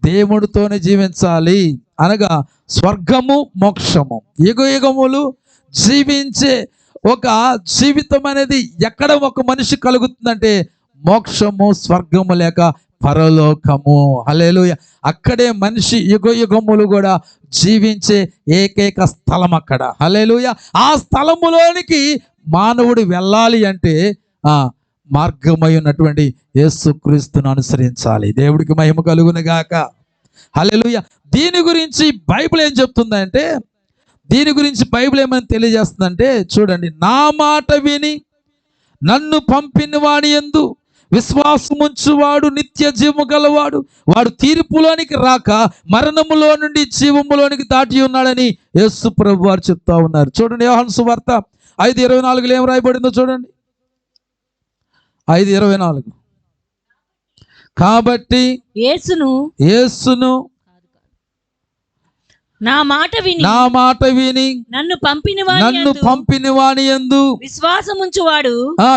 దేవుడితోనే జీవించాలి అనగా స్వర్గము మోక్షము యుగ యుగములు జీవించే ఒక జీవితం అనేది ఎక్కడ ఒక మనిషి కలుగుతుందంటే మోక్షము, స్వర్గము లేక పరలోకము. హల్లెలూయా. అక్కడే మనిషి యుగ యుగములు కూడా జీవించే ఏకైక స్థలం అక్కడ. హల్లెలూయా. ఆ స్థలములోనికి మానవుడు వెళ్ళాలి అంటే మార్గమై ఉన్నటువంటి యేసుక్రీస్తును అనుసరించాలి. దేవుడికి మహిమ కలుగును గాక. హల్లెలూయా. దీని గురించి బైబిల్ ఏం చెప్తుందంటే, దీని గురించి బైబిల్ ఏమని తెలియజేస్తుందంటే చూడండి, నా మాట విని నన్ను పంపిన వాడి యందు విశ్వాసముంచువాడు నిత్య జీవము గలవాడు, వాడు తీర్పులోనికి రాక మరణములో నుండి జీవములోనికి దాటి ఉన్నాడని యేసు ప్రభు వారు చెప్తా ఉన్నారు. చూడండి, యోహాను సువార్త 5:24 ఏం రాయబడిందో చూడండి. 5:24. కాబట్టి యేసును నా మాట విని నన్ను పంపిన వాని యందు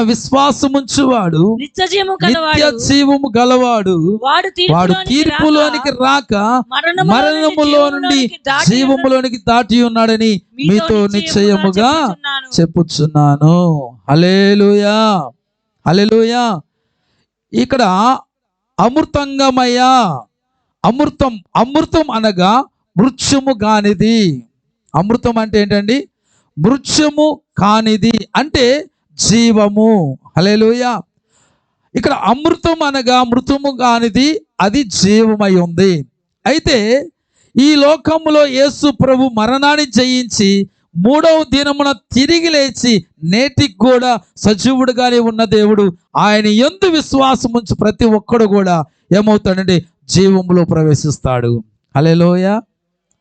విశ్వాసముంచువాడు నిత్య జీవము గలవాడు, వాడు తీర్పులోనికి రాక మరణములో నుండి జీవములోనికి దాటి ఉన్నాడని మీతో నిశ్చయముగా చెప్పుచున్నాను. హల్లెలూయా, హల్లెలూయా. ఇక్కడ అమృతంగమయ్యా, అమృతం అనగా మృత్యుము కానిది. అమృతం అంటే ఏంటండి? మృత్యుము కానిది అంటే జీవము. హల్లెలూయా. ఇక్కడ అమృతం అనగా మృతము కానిది, అది జీవమై ఉంది. అయితే ఈ లోకములో యేసు ప్రభు మరణాన్ని జయించి 3వ దినమున తిరిగి లేచి నేటికి కూడా సజీవుడుగానే ఉన్న దేవుడు, ఆయన యందు విశ్వాసం ఉంచి ప్రతి ఒక్కడు కూడా ఏమవుతాడంటే జీవములో ప్రవేశిస్తాడు. హల్లెలూయా,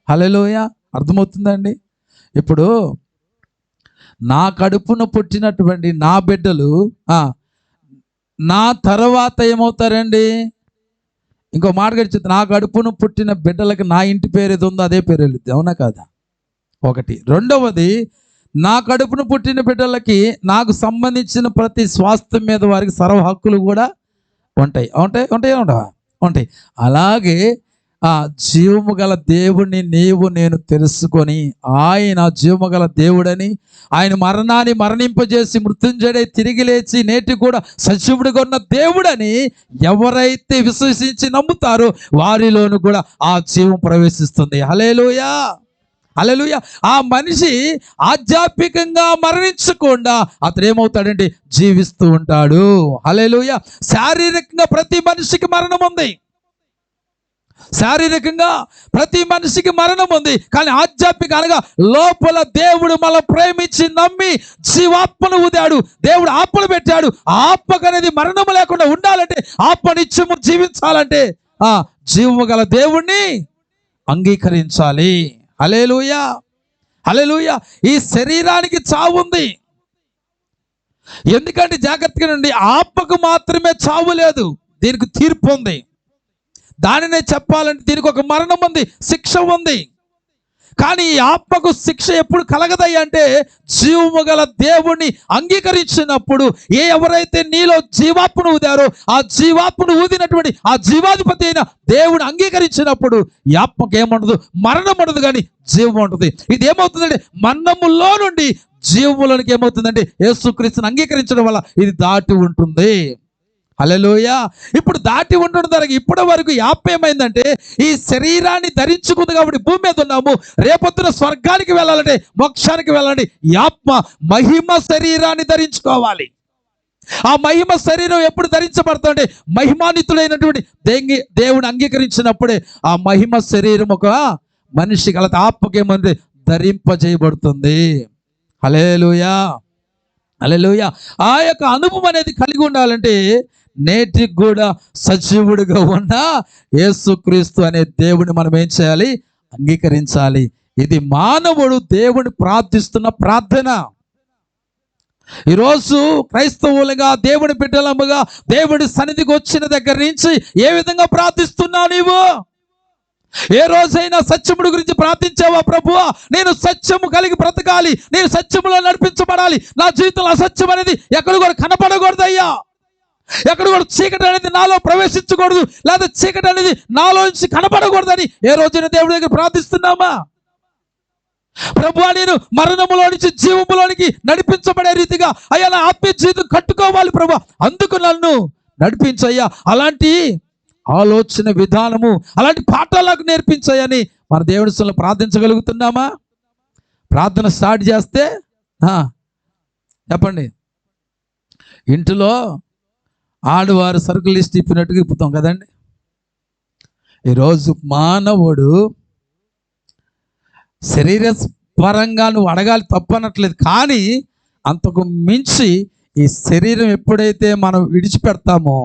హల్లెలూయా. అర్థమవుతుందండి? ఇప్పుడు నా కడుపున పుట్టినటువంటి నా బిడ్డలు నా తర్వాత ఏమవుతారండి? ఇంకో మాట చెప్తే, నా కడుపున పుట్టిన బిడ్డలకి నా ఇంటి పేరు ఏది ఉందో అదే పేరు వెళ్ళిద్ది. అవునా కాదా? ఒకటి. రెండవది, నా కడుపున పుట్టిన బిడ్డలకి నాకు సంబంధించిన ప్రతి స్వాస్థ్యం మీద వారికి సర్వ హక్కులు కూడా ఉంటాయి. ఉంటాయి. అలాగే ఆ జీవము గల దేవుడిని నేను తెలుసుకొని, ఆయన జీవము గల దేవుడని, ఆయన మరణాన్ని మరణింపజేసి మృత్యుంజయుడై తిరిగి లేచి నేటి కూడా సజీవుడిగా ఉన్న దేవుడని ఎవరైతే విశ్వసించి నమ్ముతారో వారిలోను కూడా ఆ జీవం ప్రవేశిస్తుంది. హల్లెలూయా, హల్లెలూయా. ఆ మనిషి ఆధ్యాత్మికంగా మరణించకుండా అతడు ఏమవుతాడంటే జీవిస్తూ ఉంటాడు. హల్లెలూయా. శారీరకంగా ప్రతి మనిషికి మరణం ఉంది. శారీరకంగా ప్రతి మనిషికి మరణం ఉంది. కానీ ఆధ్యాత్మిక అనగా లోపల దేవుడు మనం ప్రేమించి నమ్మి జీవాత్మను ఊదాడు. దేవుడు ఆత్మను పెట్టాడు. ఆ ఆత్మకు అనేది మరణము లేకుండా ఉండాలంటే, ఆత్మ నిత్యము జీవించాలంటే ఆ జీవము గల దేవుణ్ణి అంగీకరించాలి. హల్లెలూయా, హల్లెలూయా. ఈ శరీరానికి చావు ఉంది. ఎందుకంటే జాగ్రత్తగా నుండి, ఆత్మకు మాత్రమే చావు లేదు, దీనికి తీర్పు ఉంది. దానినే చెప్పాలంటే దీనికి ఒక మరణం ఉంది, శిక్ష ఉంది. కానీ ఈ ఆత్మకు శిక్ష ఎప్పుడు కలగదయ్యా అంటే, జీవము గల దేవుణ్ణి అంగీకరించినప్పుడు. ఎవరైతే నీలో జీవాత్మను ఊదారో ఆ జీవాత్మను ఊదినటువంటి ఆ జీవాధిపతి అయిన దేవుని అంగీకరించినప్పుడు ఈ ఆత్మకు ఏముండదు, మరణం ఉండదు, కానీ జీవం ఉంటుంది. ఇది ఏమవుతుందంటే మరణములో నుండి జీవములోనికి ఏమవుతుందంటే యేసుక్రీస్తుని అంగీకరించడం వల్ల ఇది దాటి ఉంటుంది. హల్లెలూయా. ఇప్పుడు దాటి ఉండడం ద్వారా ఇప్పటి వరకు ఆత్మ ఏమైందంటే, ఈ శరీరాన్ని ధరించుకుంది కాబట్టి భూమి మీద ఉన్నాము. రేపొద్దున స్వర్గానికి వెళ్ళాలంటే, మోక్షానికి వెళ్ళాలంటే ఈ ఆత్మ మహిమ శరీరాన్ని ధరించుకోవాలి. ఆ మహిమ శరీరం ఎప్పుడు ధరించబడుతుందంటే, మహిమాన్వితుడైనటువంటి దేవుని అంగీకరించినప్పుడే ఆ మహిమ శరీరం ఒక మనిషికి అలా ఆత్మకి ఏమంటే ధరింపజేయబడుతుంది. హల్లెలూయా, హల్లెలూయా. ఆ యొక్క అనుభవం అనేది కలిగి ఉండాలంటే నేటికి కూడా సజీవుడిగా ఉన్న యేసుక్రీస్తు అనే దేవుని మనం ఏం చేయాలి? అంగీకరించాలి. ఇది మానవుడు దేవుని ప్రార్థిస్తున్న ప్రార్థన. ఈరోజు క్రైస్తవులుగా దేవుని బిడ్డలముగా దేవుడి సన్నిధికి వచ్చిన దగ్గర నుంచి ఏ విధంగా ప్రార్థిస్తున్నావు నీవు? ఏ రోజైనా సత్యముడి గురించి ప్రార్థించావా? ప్రభువా, నేను సత్యము కలిగి బ్రతకాలి, నేను సత్యములో నడిపించబడాలి, నా జీవితంలో అసత్యం అనేది ఎక్కడ కూడా కనపడకూడదయ్యా, ఎక్కడ కూడా చీకటి అనేది నాలో ప్రవేశించకూడదు, లేదా చీకటి అనేది నాలో నుంచి కనపడకూడదని ఏ రోజైనా దేవుడి దగ్గర ప్రార్థిస్తున్నామా? ప్రభువా, నేను మరణములో నుంచి జీవములోనికి నడిపించబడే రీతిగా అయ్యా నా ఆత్మీయ జీవితం కట్టుకోవాలి ప్రభువా, అందుకు నన్ను నడిపించయ్యా. అలాంటి ఆలోచన విధానము, అలాంటి పాఠాలకు నేర్పించాయని మన దేవుని సన్నిధిలో ప్రార్థించగలుగుతున్నామా? ప్రార్థన స్టార్ట్ చేస్తే చెప్పండి, ఇంటిలో ఆడవారు సరుకులు లిస్ట్ ఇప్పినట్టుగా ఇప్పుతాం కదండి. ఈరోజు మానవుడు శరీర పరంగా నువ్వు అడగాలి, తప్పనట్లేదు, కానీ అంతకు మించి ఈ శరీరం ఎప్పుడైతే మనం విడిచిపెడతామో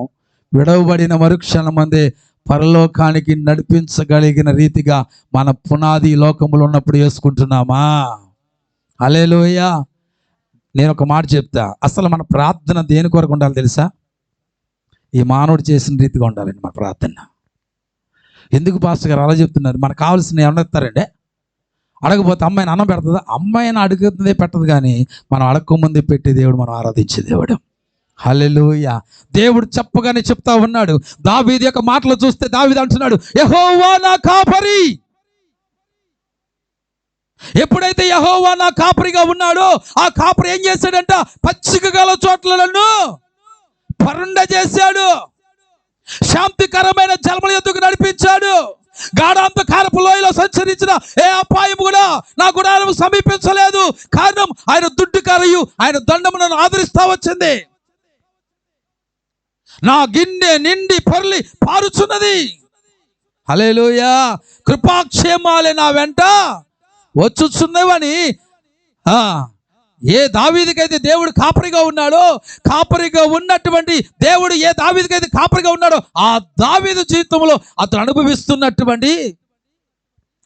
విడవబడిన మరుక్షణం అందే పరలోకానికి నడిపించగలిగిన రీతిగా మన పునాది ఈ లోకములో ఉన్నప్పుడు వేసుకుంటున్నామా? హల్లెలూయా. నేను ఒక మాట చెప్తా, అసలు మన ప్రార్థన దేని కొరకు ఉండాలి తెలుసా? ఈ మానవుడు చేసిన రీతిగా ఉండాలండి మన ప్రార్థన. ఎందుకు పాస్టర్ గారు అలా చెప్తున్నారు? మనకు కావాల్సిన ఏమన్నా ఇస్తారండి? అడగపోతే అమ్మాయిని అన్నం పెడుతుందా? అమ్మాయిని అడుగుతుందే పెట్టదు, కానీ మనం అడగకముందే పెట్టే దేవుడు, మనం ఆరాధించే దేవుడు. హల్లెలూయా. దేవుడు చెప్పగానే చెప్తా ఉన్నాడు. దావీదు యొక్క మాటలు చూస్తే దావీదు అంటున్నాడు, యెహోవా నా కాపరి. ఎప్పుడైతే యెహోవా నా కాపరిగా ఉన్నాడో ఆ కాపరి ఏం చేశాడంట? పచ్చిక గల చోట్ల నన్ను పరుండ చేశాడు, శాంతికరమైన జలముల యొద్దకు నడిపించాడు, గాఢాంధకారపు లోయలో సంచరించిన ఏ అపాయం కూడా నా గుడారం సమీపించలేదు. కారణం ఆయన దుడ్డు కరయు ఆయన దండము నన్ను ఆదరిస్తా వచ్చింది. నా గిన్నె నిండి పొర్లి పారుచున్నది. హల్లెలూయా. కృపాక్షేమాలే నా వెంట వచ్చుచున్నవని ఏ దావీదుకైతే దేవుడు కాపరిగా ఉన్నాడో, కాపరిగా ఉన్నటువంటి దేవుడు ఏ దావీదుకైతే కాపరిగా ఉన్నాడో ఆ దావీదు జీవితంలో అతను అనుభవిస్తున్నటువంటి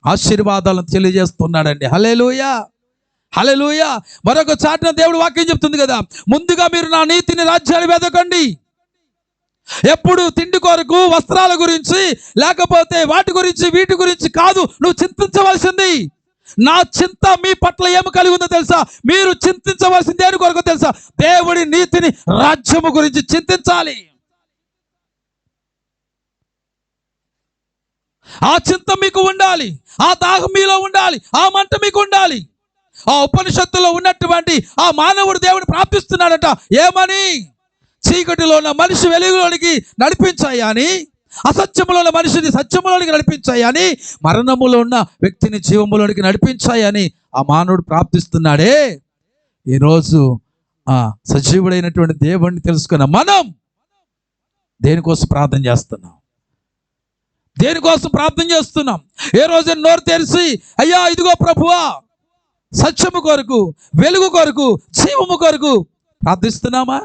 ఆశీర్వాదాలను తెలియజేస్తున్నాడండి. హల్లెలూయా. హల్లెలూయా. మరొక చాటున దేవుడు వాక్యం చెప్తుంది కదా, ముందుగా మీరు నా నీతిని రాజ్యాలు వెదకండి. ఎప్పుడు తిండి కొరకు, వస్త్రాల గురించి, లేకపోతే వాటి గురించి వీటి గురించి కాదు నువ్వు చింతించవలసింది. నా చింత మీ పట్ల ఏమి కలిగి ఉందో తెలుసా? మీరు చింతించవలసింది దేని కొరకు తెలుసా? దేవుడి నీతిని, రాజ్యము గురించి చింతించాలి. ఆ చింత మీకు ఉండాలి, ఆ దాహం మీలో ఉండాలి, ఆ మంట మీకు ఉండాలి. ఆ ఉపనిషత్తులో ఉన్నటువంటి ఆ మానవుడు దేవుడు ప్రార్థిస్తున్నాడట, ఏమని? చీకటిలో ఉన్న మనిషి వెలుగులోనికి నడిపించాయని, అసత్యములో ఉన్న మనిషిని సత్యములోనికి నడిపించాయని, మరణములో ఉన్న వ్యక్తిని జీవములోనికి నడిపించాయని ఆ మానవుడు ప్రార్థిస్తున్నాడే. ఈరోజు ఆ సజీవుడైనటువంటి దేవుడిని తెలుసుకున్న మనం దేనికోసం ప్రార్థన చేస్తున్నాం? దేనికోసం ప్రార్థన చేస్తున్నాం? ఏ రోజు నోరు తెరిచి అయ్యా ఇదిగో ప్రభువా సత్యము కొరకు, వెలుగు కొరకు, జీవము కొరకు ప్రార్థిస్తున్నామా?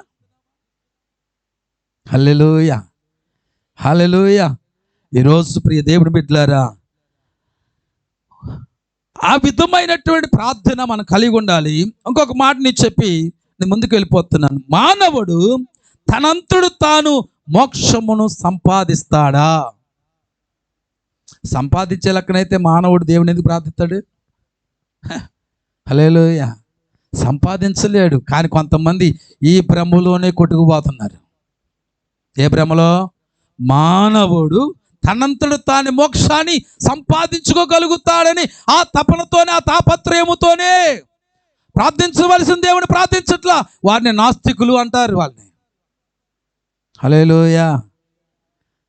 హల్లెలూయా. హల్లెలూయా. ఈరోజు ప్రియ దేవుని బిడ్డలారా, ఆ విధమైనటువంటి ప్రార్థన మనం కలిగి ఉండాలి. ఇంకొక మాటని చెప్పి నేను ముందుకు వెళ్ళిపోతున్నాను. మానవుడు తనంతడు తాను మోక్షమును సంపాదిస్తాడా? సంపాదించే లెక్కనైతే మానవుడు దేవుని ఎందుకు ప్రార్థిస్తాడు? హల్లెలూయా. సంపాదించలేడు. కానీ కొంతమంది ఈ భ్రమలోనే కొట్టుకుపోతున్నారు. ఏ భ్రమలో? మానవుడు తనంతడు తాను మోక్షాన్ని సంపాదించుకోగలుగుతాడని ఆ తపనతోనే, ఆ తాపత్రయముతోనే ప్రార్థించవలసిన దేవుని ప్రార్థించట్లా. వారిని నాస్తికులు అంటారు వాళ్ళని. హల్లెలూయా.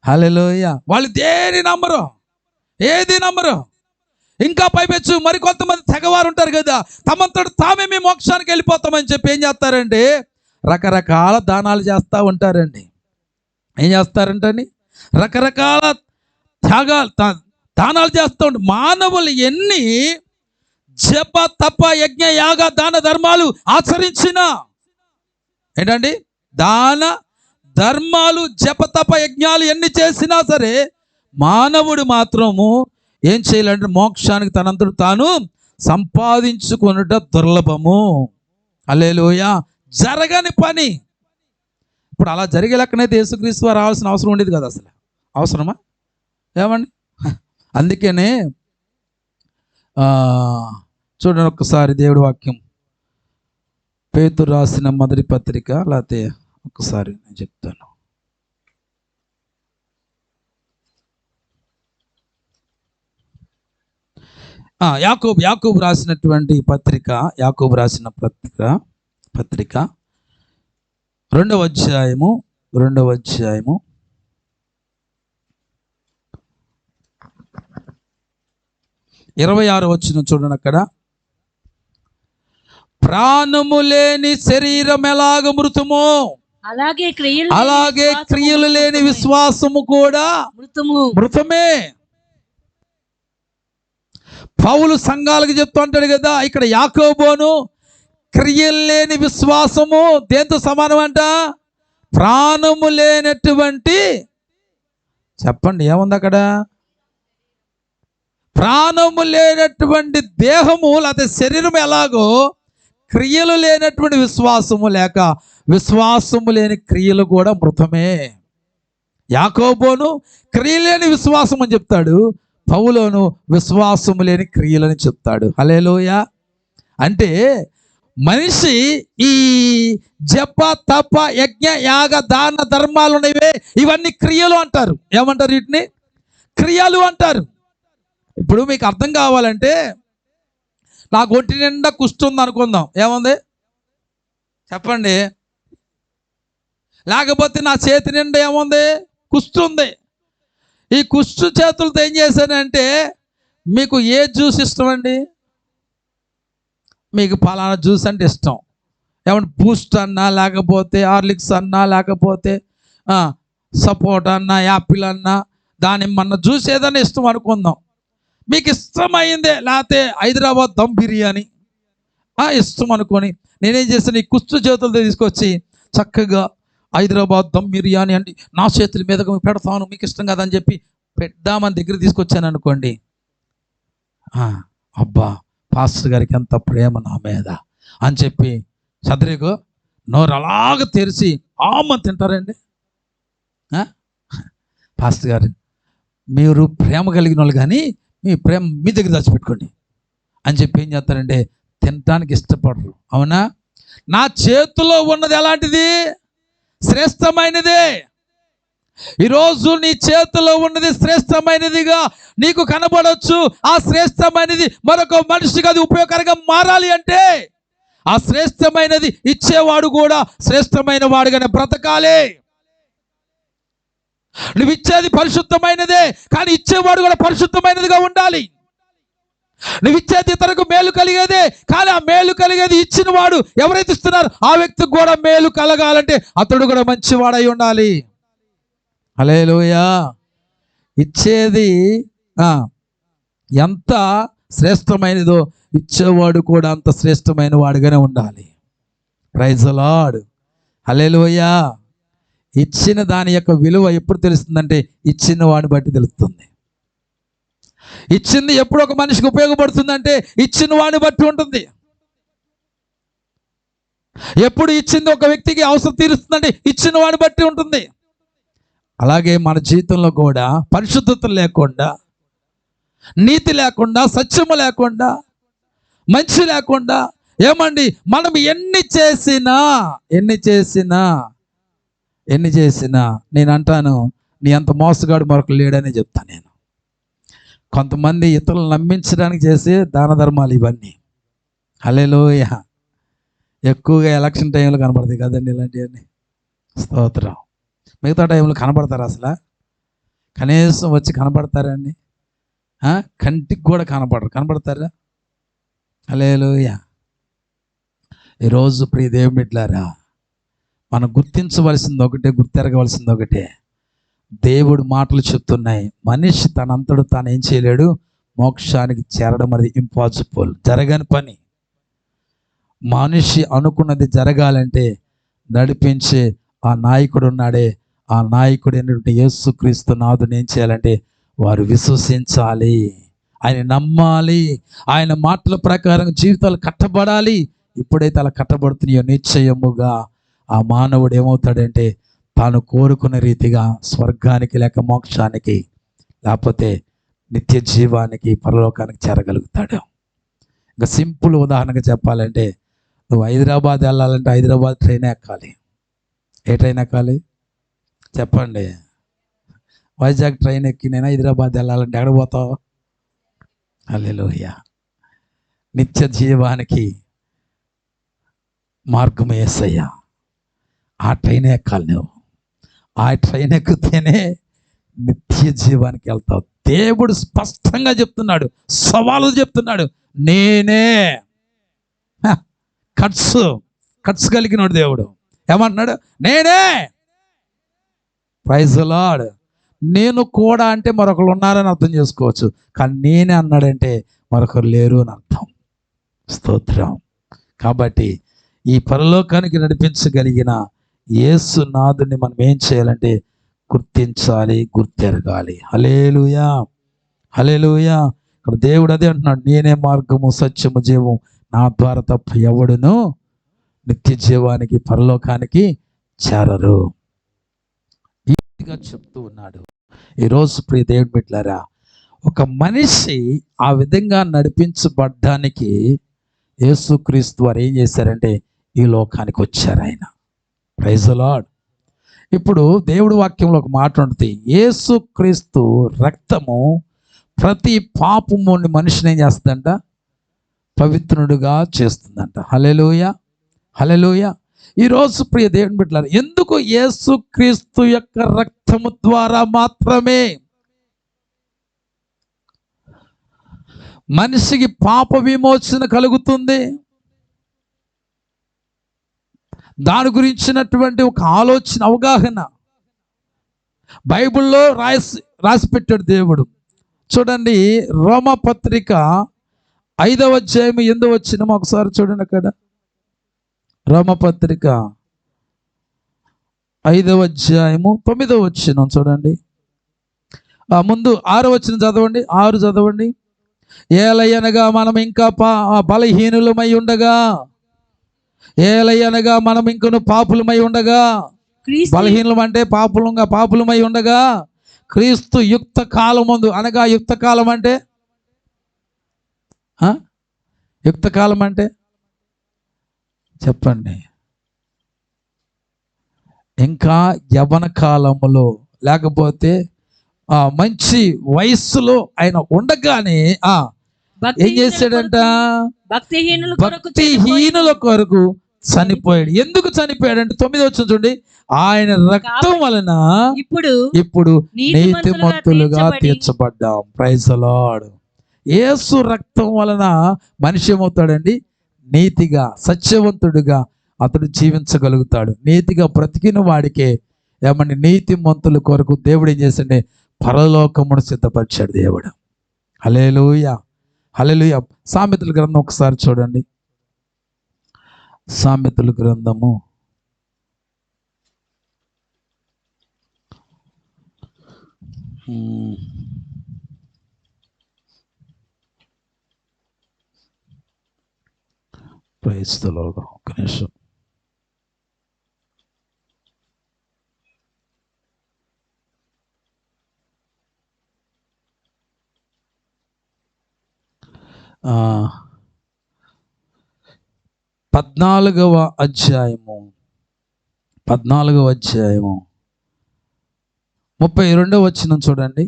హల్లెలూయా. వాళ్ళు దేని నమ్మరు, ఏది నమ్మరు. ఇంకా పైపెచ్చు మరికొంతమంది తెగవారు ఉంటారు కదా, తమంతడు తామే మేము మోక్షానికి వెళ్ళిపోతామని చెప్పి ఏం చేస్తారండి? రకరకాల దానాలు చేస్తూ ఉంటారండి. ఏం చేస్తారంటని? రకరకాల దానాలు చేస్తూ ఉంటారు. మానవులు ఎన్ని జప తప యజ్ఞ యాగ దాన ధర్మాలు ఆచరించినా, ఏంటండి, దాన ధర్మాలు జప తప యజ్ఞాలు ఎన్ని చేసినా సరే మానవుడు మాత్రము ఏం చేయాలంటే మోక్షానికి తనంతడు తాను సంపాదించుకొనుట దుర్లభము. హల్లెలూయా. జరగని పని. ఇప్పుడు అలా జరిగే లెక్కనైతే యేసుక్రీస్తు వారు రావాల్సిన అవసరం ఉండేది కదా. అసలు అవసరమా? ఏమండి? అందుకనే చూడండి ఒక్కసారి దేవుడి వాక్యం, పేతురు రాసిన మొదటి పత్రిక, లేకపోతే ఒక్కసారి నేను చెప్తాను. యాకోబు రాసినటువంటి పత్రిక, యాకోబు రాసిన పత్రిక 2వ అధ్యాయము 26వ వచనం చూడండి. అక్కడ ప్రాణము లేని శరీరం ఎలాగ మృతమో అలాగే క్రియలు లేని విశ్వాసము కూడా మృతమే. పౌలు సంఘాలకు చెప్తూ అంటాడు కదా, ఇక్కడ యాకోబోను క్రియలు లేని విశ్వాసము దేంతో సమానం అంట? ప్రాణము లేనటువంటి, చెప్పండి ఏముంది అక్కడ? ప్రాణము లేనటువంటి దేహము లేకపోతే శరీరం ఎలాగో క్రియలు లేనటువంటి విశ్వాసము లేక విశ్వాసము లేని క్రియలు కూడా మృతమే. యాకోబోను క్రియలు లేని విశ్వాసం అని చెప్తాడు, పౌలోను విశ్వాసము లేని క్రియలని చెప్తాడు. హల్లెలూయా. అంటే మనిషి ఈ జప తప యజ్ఞ యాగ దాన ధర్మాలు ఉన్నవే, ఇవన్నీ క్రియలు అంటారు. ఏమంటారు? వీటిని క్రియలు అంటారు. ఇప్పుడు మీకు అర్థం కావాలంటే, నాకు ఒంటి నిండా కుష్టు ఉంది అనుకుందాం, ఏముంది చెప్పండి? లేకపోతే నా చేతి నిండా ఏముంది? కుష్టు ఉంది. ఈ కుష్టు చేతులతో ఏం చేశానంటే, మీకు ఏ జ్యూస్ ఇష్టం అండి? మీకు పలానా జ్యూస్ అంటే ఇష్టం. ఏమంటే బూస్ట్ అన్నా, లేకపోతే హార్లిక్స్ అన్నా, లేకపోతే సపోటా అన్నా, యాపిల్ అన్నా, దానిమ్మన్న జ్యూస్ ఏదైనా ఇష్టం అనుకుందాం. మీకు ఇష్టమైందే, లేకపోతే హైదరాబాద్ దమ్ బిర్యానీ ఇష్టం అనుకొని నేనేం చేస్తాను, ఈ కుష్టు చేతులతో తీసుకొచ్చి చక్కగా హైదరాబాద్ దమ్ బిర్యానీ అంటే నా చేతుల మీద పెడతాను, మీకు ఇష్టం కదా అని చెప్పి పెద్దామని దగ్గర తీసుకొచ్చాను అనుకోండి. అబ్బా పాస్టర్ గారికి ఎంత ప్రేమ నా మీద అని చెప్పి చదిరిగో నోరు అలాగ తెరిచి ఆమని తింటారండి. పాస్టర్ గారు మీరు ప్రేమ కలిగిన వాళ్ళు, కానీ మీ ప్రేమ మీ దగ్గర దాచిపెట్టుకోండి అని చెప్పి ఏం చేస్తారంటే తినటానికి ఇష్టపడరు. అవునా? నా చేతిలో ఉన్నది ఎలాంటిది? శ్రేష్టమైనదే. ఈరోజు నీ చేతిలో ఉన్నది శ్రేష్టమైనదిగా నీకు కనబడవచ్చు. ఆ శ్రేష్టమైనది మరొక మనిషికి అది ఉపయోగకరంగా మారాలి అంటే ఆ శ్రేష్టమైనది ఇచ్చేవాడు కూడా శ్రేష్టమైన వాడుగానే బ్రతకాలి. నువ్వు ఇచ్చేది పరిశుద్ధమైనదే, కానీ ఇచ్చేవాడు కూడా పరిశుద్ధమైనదిగా ఉండాలి. నువ్వు ఇచ్చేది ఇతరులకు మేలు కలిగేదే, కానీ ఆ మేలు కలిగేది ఇచ్చిన వాడు ఎవరైతే ఇస్తున్నారు ఆ వ్యక్తికి కూడా మేలు కలగాలంటే అతడు కూడా మంచివాడై ఉండాలి. హల్లెలూయా. ఇచ్చేది ఎంత శ్రేష్టమైనదో ఇచ్చేవాడు కూడా అంత శ్రేష్టమైన వాడుగానే ఉండాలి. Praise the Lord. హల్లెలూయా. ఇచ్చిన దాని యొక్క విలువ ఎప్పుడు తెలుస్తుందంటే ఇచ్చిన వాడిని బట్టి తెలుస్తుంది. ఇచ్చింది ఎప్పుడు ఒక మనిషికి ఉపయోగపడుతుందంటే ఇచ్చిన వాడిని బట్టి ఉంటుంది. ఎప్పుడు ఇచ్చింది ఒక వ్యక్తికి అవసరం తీరుస్తుందంటే ఇచ్చిన వాడిని బట్టి ఉంటుంది. అలాగే మన జీవితంలో కూడా పరిశుద్ధత లేకుండా, నీతి లేకుండా, సత్యము లేకుండా, మంచి లేకుండా, ఏమండి మనం ఎన్ని చేసినా నేను అంటాను, నీ అంత మోసగాడు మరొకరు లేడని చెప్తాను నేను. కొంతమంది ఇతరులను నమ్మించడానికి చేసే దాన ధర్మాలు ఇవన్నీ. హల్లెలూయా. ఎక్కువగా ఎలక్షన్ టైంలో కనబడతాయి కదండి ఇలాంటివన్నీ. స్తోత్రం. మిగతా టైంలో కనబడతారు అసలు? కనీసం వచ్చి కనబడతారండి? కంటికి కూడా కనబడతారా? హల్లెలూయా. ఈరోజు ప్రియ దేవుని బిడ్డలారా, మనం గుర్తించవలసింది ఒకటే, గుర్తెరగవలసింది ఒకటే. దేవుడు మాటలు చెప్తున్నాయి, మనిషి తనంతడు తాను ఏం చేయలేడు, మోక్షానికి చేరడం అనేది ఇంపాసిబుల్, జరగని పని. మనిషి అనుకున్నది జరగాలంటే నడిపించే ఆ నాయకుడు ఉన్నాడే, ఆ నాయకుడు అయినటువంటి యేసుక్రీస్తు నాథుని ఏం చేయాలంటే వారు విశ్వసించాలి, ఆయన నమ్మాలి, ఆయన మాటల ప్రకారం జీవితాలు కట్టబడాలి. ఎప్పుడైతే అలా కట్టబడుతున్నాయో నిశ్చయముగా ఆ మానవుడు ఏమవుతాడంటే తాను కోరుకున్న రీతిగా స్వర్గానికి లేక మోక్షానికి, లేకపోతే నిత్య జీవానికి, పరలోకానికి చేరగలుగుతాడు. ఇంకా సింపుల్ ఉదాహరణగా చెప్పాలంటే, నువ్వు హైదరాబాద్ వెళ్ళాలంటే హైదరాబాద్ ట్రైన్ ఎక్కాలి. ఏ ట్రైన్ ఎక్కాలి చెప్పండి? వైజాగ్ ట్రైన్ ఎక్కి నేను హైదరాబాద్ వెళ్ళాలంటే ఎక్కడ పోతావు? హల్లెలూయా. నిత్య జీవానికి మార్గం యేసయ్య. ఆ ట్రైన్ ఎక్కాలి నువ్వు. ఆ ట్రైన్ ఎక్కితేనే నిత్య జీవానికి వెళ్తావు. దేవుడు స్పష్టంగా చెప్తున్నాడు, సవాలు చెప్తున్నాడు, నేనే. కట్స్ కలిగినాడు దేవుడు. ఏమంటున్నాడు? నేనే. Praise the lord. నేను కూడా అంటే మరొకరు ఉన్నారని అర్థం చేసుకోవచ్చు, కానీ నేనే అన్నాడంటే మరొకరు లేరు అని అర్థం. స్తోత్రం. కాబట్టి ఈ పరలోకానికి నడిపించగలిగిన యేసు నాథుని మనం ఏం చేయాలంటే గుర్తించాలి, గుర్తెరగాలి. హల్లెలూయా, హల్లెలూయా. ఇక్కడ దేవుడు అదే అంటున్నాడు, నేనే మార్గము సత్యము జీవం, నా ద్వారా తప్ప ఎవడును నిత్య జీవానికి పరలోకానికి చేరరు. ఈగా చెప్తూ ఉన్నాడు. ఈరోజు ప్రియ దేవుని బిడ్డలారా, ఒక మనిషి ఆ విధంగా నడిపించబడ్డానికి యేసుక్రీస్తు వారు ఏం చేశారంటే ఈ లోకానికి వచ్చారు ఆయన. Praise the lord. ఇప్పుడు దేవుడి వాక్యంలో ఒక మాట ఉంటుంది, యేసుక్రీస్తు రక్తము ప్రతి పాపముని మనిషిని ఏం చేస్తుందంట? పవిత్రుడుగా చేస్తుందంట. హల్లెలూయా, హల్లెలూయా. ఈరోజు ప్రియ దేవుని బిడ్డలారా, ఎందుకు యేసుక్రీస్తు యొక్క రక్తము ద్వారా మాత్రమే మనిషికి పాప విమోచన కలుగుతుంది? దాని గురించినటువంటి ఒక ఆలోచన, అవగాహన బైబిల్లో రాసి పెట్టాడు దేవుడు. చూడండి, రోమపత్రిక 5వ అధ్యాయం 8వ వచనం ఒకసారి చూడండి. అక్కడ రోమపత్రిక 5వ అధ్యాయము 9వ వచనం చూడండి. ముందు 6వ వచనం చదవండి. 6 చదవండి. ఏలయనగా మనం ఇంకా బలహీనులమై ఉండగా, ఏలయనగా మనం ఇంకను పాపులమై ఉండగా, బలహీనం అంటే పాపులమై ఉండగా, క్రీస్తు యుక్త కాలమందు, అనగా యుక్త కాలం అంటే యుక్త కాలం అంటే చెప్పండి. ఇంకా యవ్వన కాలములో, లేకపోతే మంచి వయస్సులో ఆయన ఉండగానే ఏం చేశాడంట? భక్తిహీనుల కొరకు చనిపోయాడు. ఎందుకు చనిపోయాడంటే 9వ వచనం చూడండి, ఆయన రక్తం వలన ఇప్పుడు నీతిమంతులుగా తీర్చబడ్డాం. Praise the Lord. యేసు రక్తం వలన మనిషి ఏమవుతాడండి? నీతిగా, సత్యవంతుడిగా అతడు జీవించగలుగుతాడు. నీతిగా బ్రతికిన వాడికే ఏమండి నీతిమంతుల కొరకు దేవుడు ఏం చేశాడే? పరలోకమును సిద్ధపరిచాడు దేవుడు. హల్లెలూయా, హల్లెలూయా. సామెతల గ్రంథం ఒకసారి చూడండి. సామెతల గ్రంథము 1 నిమిషం. ఆ 14వ అధ్యాయము 32వ వచనం చూడండి.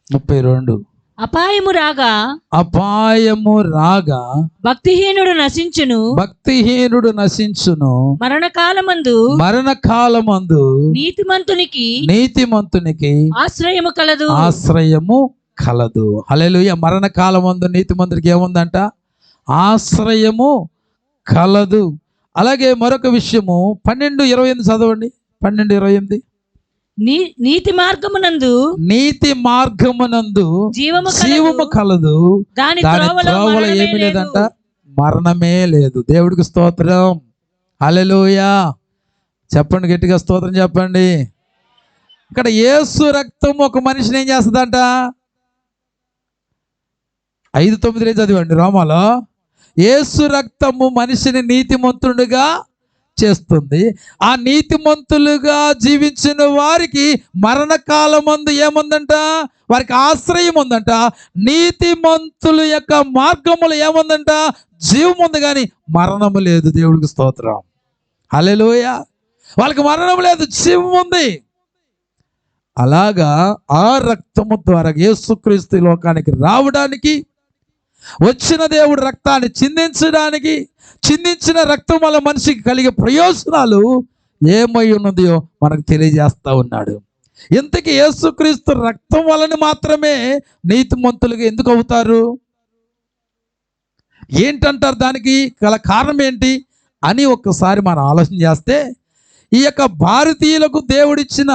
32. అపాయము రాగా భక్తిహీనుడు నశించును, మరణకాలమందు నీతిమంతునికి ఆశ్రయము కలదు. హల్లెలూయా. మరణకాలమందు నీతిమంతునికి ఏముందంట? ఆశ్రయము కలదు. అలాగే మరొక విషయము 12:28 చదవండి. 12:28. నీతి మార్గమునందు జీవము కలదు, దాని త్రోవలో ఏమీ లేదంట? మరణమే లేదు. దేవుడికి స్తోత్రం. హల్లెలూయా. చెప్పండి, గట్టిగా స్తోత్రం చెప్పండి. ఇక్కడ యేసు రక్తం ఒక మనిషిని ఏం చేస్తుందంట? 5:9 చదివండి రోమాలో. యేసు రక్తము మనిషిని నీతిమంతుడిగా చేస్తుంది. ఆ నీతిమంతులుగా జీవించిన వారికి మరణకాలమందు ఏముందంట? వారికి ఆశ్రయం ఉందంట. నీతిమంతుల యొక్క మార్గములు ఏముందంట? జీవం ఉంది, కానీ మరణము లేదు. దేవుడికి స్తోత్రం. హల్లెలూయా. వాళ్ళకి మరణం లేదు, జీవం ఉంది. అలాగా ఆ రక్తము ద్వారా యేసుక్రీస్తు లోకానికి రావడానికి వచ్చిన దేవుడు రక్తాన్ని చిందించిన రక్తం వల్ల మనిషికి కలిగే ప్రయోజనాలు ఏమై ఉన్నదో మనకు తెలియజేస్తా ఉన్నాడు. ఇంతకీ యేసుక్రీస్తు రక్తం వలన మాత్రమే నీతిమంతులుగా ఎందుకు అవుతారు? ఏంటంటారు? దానికి గల కారణం ఏంటి అని ఒక్కసారి మనం ఆలోచన చేస్తే, ఈ యొక్క భారతీయులకు దేవుడిచ్చిన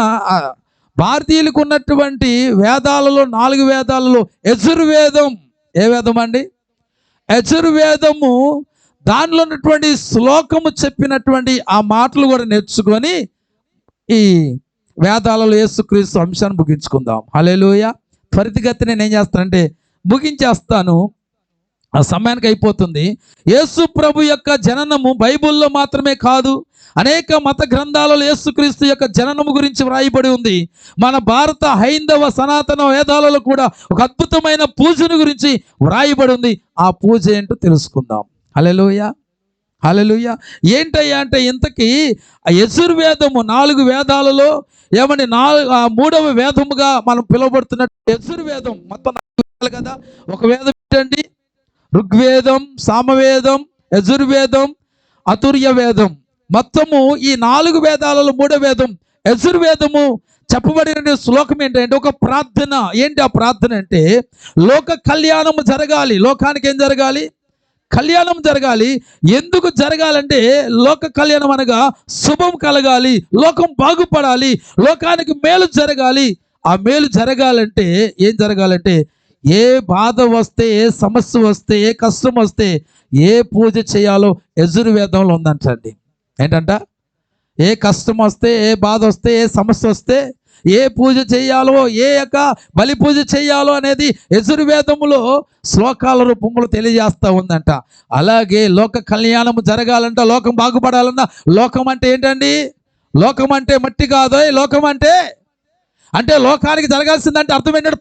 భారతీయులకు ఉన్నటువంటి వేదాలలో 4 వేదాలలో యజుర్వేదం, ఏ వేదం అండి? యజుర్వేదము. దానిలో ఉన్నటువంటి శ్లోకము చెప్పినటువంటి ఆ మాటలు కూడా నేర్చుకొని ఈ వేదాలలో యేసుక్రీస్తు అంశాన్ని ముగించుకుందాం. హల్లెలూయా. త్వరితగతిన నేను ఏం చేస్తానంటే ముగించేస్తాను, ఆ సమయానికి అయిపోతుంది. యేసు ప్రభు యొక్క జననము బైబిల్లో మాత్రమే కాదు, అనేక మత గ్రంథాలలో యేసుక్రీస్తు యొక్క జననము గురించి వ్రాయబడి ఉంది. మన భారత హైందవ సనాతన వేదాలలో కూడా ఒక అద్భుతమైన పూజను గురించి వ్రాయబడి ఉంది. ఆ పూజ ఏంటో తెలుసుకుందాం. హల్లెలూయా, హల్లెలూయా. ఏంటయ్యా అంటే, ఇంతకీ యజుర్వేదము 4 వేదాలలో ఏమని 3వ వేదముగా మనం పిలువబడుతున్నట్టు యజుర్వేదం. మొత్తం 4 వేదాలు కదా. ఒక వేదం ఏంటండి? ఋగ్వేదం, సామవేదం, యజుర్వేదం, అతుర్య వేదం. మొత్తము ఈ 4 వేదాలలో 3వ వేదం యజుర్వేదము. చెప్పబడిన శ్లోకం ఏంటంటే ఒక ప్రార్థన. ఏంటి ఆ ప్రార్థన అంటే, లోక కళ్యాణం జరగాలి. లోకానికి ఏం జరగాలి? కళ్యాణం జరగాలి. ఎందుకు జరగాలంటే, లోక కళ్యాణం అనగా శుభం కలగాలి, లోకం బాగుపడాలి, లోకానికి మేలు జరగాలి. ఆ మేలు జరగాలంటే ఏం జరగాలంటే, ఏ బాధ వస్తే, ఏ సమస్య వస్తే, ఏ కష్టం వస్తే ఏ పూజ చేయాలో యజుర్వేదంలో ఉందంటండి. ఏంటంట? ఏ కష్టం వస్తే, ఏ బాధ వస్తే, ఏ సమస్య వస్తే ఏ పూజ చేయాలో, ఏ యొక్క బలి పూజ చేయాలో అనేది యజుర్వేదములో శ్లోకాల రూపంలో తెలియజేస్తూ ఉందంట. అలాగే లోక కళ్యాణం జరగాలంట, లోకం బాగుపడాలన్నా. లోకం అంటే ఏంటండి? లోకం అంటే మట్టి కాదు. లోకం అంటే లోకానికి జరగాల్సిందంటే అర్థం ఏంటంటే,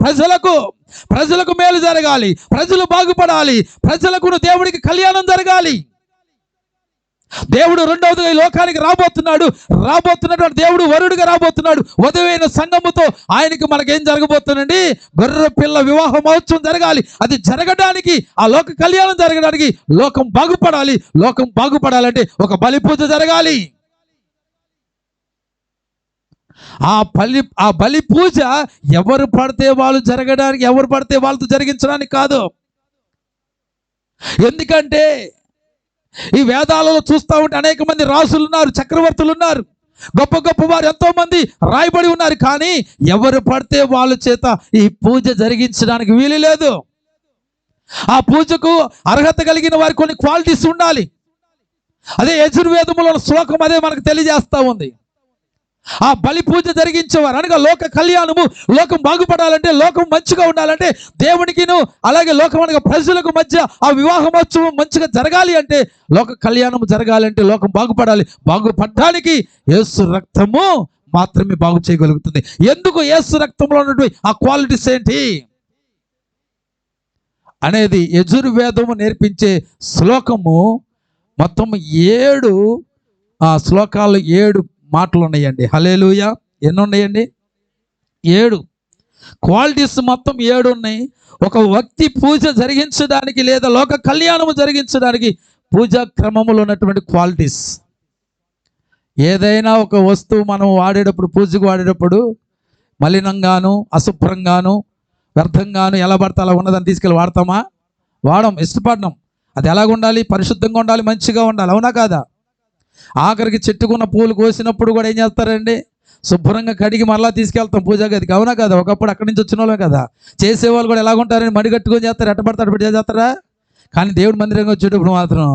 ప్రజలకు మేలు జరగాలి, ప్రజలు బాగుపడాలి, ప్రజలకు దేవుడికి కళ్యాణం జరగాలి. దేవుడు రెండవదిగా ఈ లోకానికి రాబోతున్నటువంటి దేవుడు వరుడుగా రాబోతున్నాడు. వధువైన సంఘముతో ఆయనకి మనకేం జరగబోతుందండి? గొర్రె పిల్ల వివాహ మహోత్సవం జరగాలి. అది జరగడానికి, ఆ లోక కళ్యాణం జరగడానికి లోకం బాగుపడాలి. లోకం బాగుపడాలంటే ఒక బలి పూజ జరగాలి. ఆ బలి పూజ ఎవరు పడితే వాళ్ళు జరగడానికి, ఎవరు పడితే వాళ్ళతో జరిగించడానికి కాదు. ఎందుకంటే ఈ వేదాలలో చూస్తూ ఉంటే అనేక మంది రాజులు ఉన్నారు, చక్రవర్తులు ఉన్నారు, గొప్ప గొప్ప వారు ఎంతో మంది రాయబడి ఉన్నారు. కానీ ఎవరు పడితే వాళ్ళ చేత ఈ పూజ జరిగించడానికి వీలు లేదు. ఆ పూజకు అర్హత కలిగిన వారికి కొన్ని క్వాలిటీస్ ఉండాలి. అదే యజుర్వేదములో శ్లోకం అదే మనకు తెలియజేస్తూ ఉంది. ఆ బలి పూజ జరిగించేవారు అనగా లోక కళ్యాణము. లోకం బాగుపడాలంటే, లోకం మంచిగా ఉండాలంటే, దేవునికిను అలాగే లోకం అనగా ప్రజలకు మధ్య ఆ వివాహమోత్సవం మంచిగా జరగాలి అంటే, లోక కళ్యాణం జరగాలంటే లోకం బాగుపడాలి. బాగుపడడానికి యేసు రక్తము మాత్రమే బాగు చేయగలుగుతుంది. ఎందుకు? యేసు రక్తంలో ఉన్నటువంటి ఆ క్వాలిటీస్ ఏంటి అనేది యజుర్వేదము నేర్పించే శ్లోకము. మొత్తం 7 శ్లోకాలు, 7 మాటలు ఉన్నాయండి. హల్లెలూయా. ఎన్ని ఉన్నాయండి? 7 క్వాలిటీస్ మొత్తం 7 ఉన్నాయి. ఒక వ్యక్తి పూజ జరిగించడానికి లేదా లోక కళ్యాణము జరిగించడానికి పూజా క్రమములో ఉన్నటువంటి క్వాలిటీస్. ఏదైనా ఒక వస్తువు మనం వాడేటప్పుడు, పూజకు వాడేటప్పుడు మలినంగాను, అశుభ్రంగాను, వ్యర్థంగాను ఎలా పడితే అలా ఉన్నదని తీసుకెళ్ళి వాడతామా? వాడం, ఇష్టపడినాం. అది ఎలాగ ఉండాలి? పరిశుద్ధంగా ఉండాలి, మంచిగా ఉండాలి. అవునా కాదా? ఆఖరికి చెట్టుకున్న పూలు కోసినప్పుడు కూడా ఏం చేస్తారండి? శుభ్రంగా కడిగి మరలా తీసుకెళ్తాం పూజా గదికి. అవునా కదా? ఒకప్పుడు అక్కడి నుంచి వచ్చిన వాళ్ళే కదా. చేసేవాళ్ళు కూడా ఎలాగుంటారని మడి కట్టుకొని చేస్తారు, ఎట్టబడతాడు పెట్టి చేస్తారా. కానీ దేవుడి మందిరంగా వచ్చేటప్పుడు మాత్రం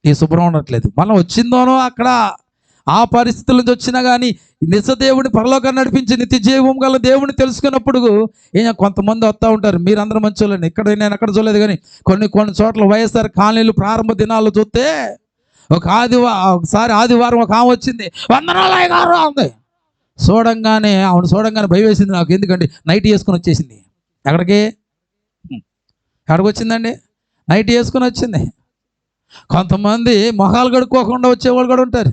ఈ శుభ్రం ఉండట్లేదు. మనం వచ్చిందోనో అక్కడ ఆ పరిస్థితుల నుంచి వచ్చినా కానీ నిజ దేవుడిని పరలోకాన్ని నడిపించి నిత్య జీవం గల దేవుడిని తెలుసుకున్నప్పుడు కొంతమంది వస్తూ ఉంటారు. మీరందరూ మంచి వాళ్ళని. ఇక్కడ నేను ఎక్కడ చూడలేదు కానీ కొన్ని చోట్ల వైఎస్ఆర్ కాలనీలు ప్రారంభ దినాల్లో చూస్తే ఒకసారి ఆదివారం ఒక ఆమె వచ్చింది, వందనాలయ్య గారు అంది. చూడంగానే భయం వేసింది నాకు. ఎందుకంటే నైట్ వేసుకొని వచ్చేసింది. ఎక్కడికి వచ్చిందండి? నైట్ వేసుకొని వచ్చింది. కొంతమంది మొహాలు కడుక్కోకుండా వచ్చేవాళ్ళు కూడా ఉంటారు.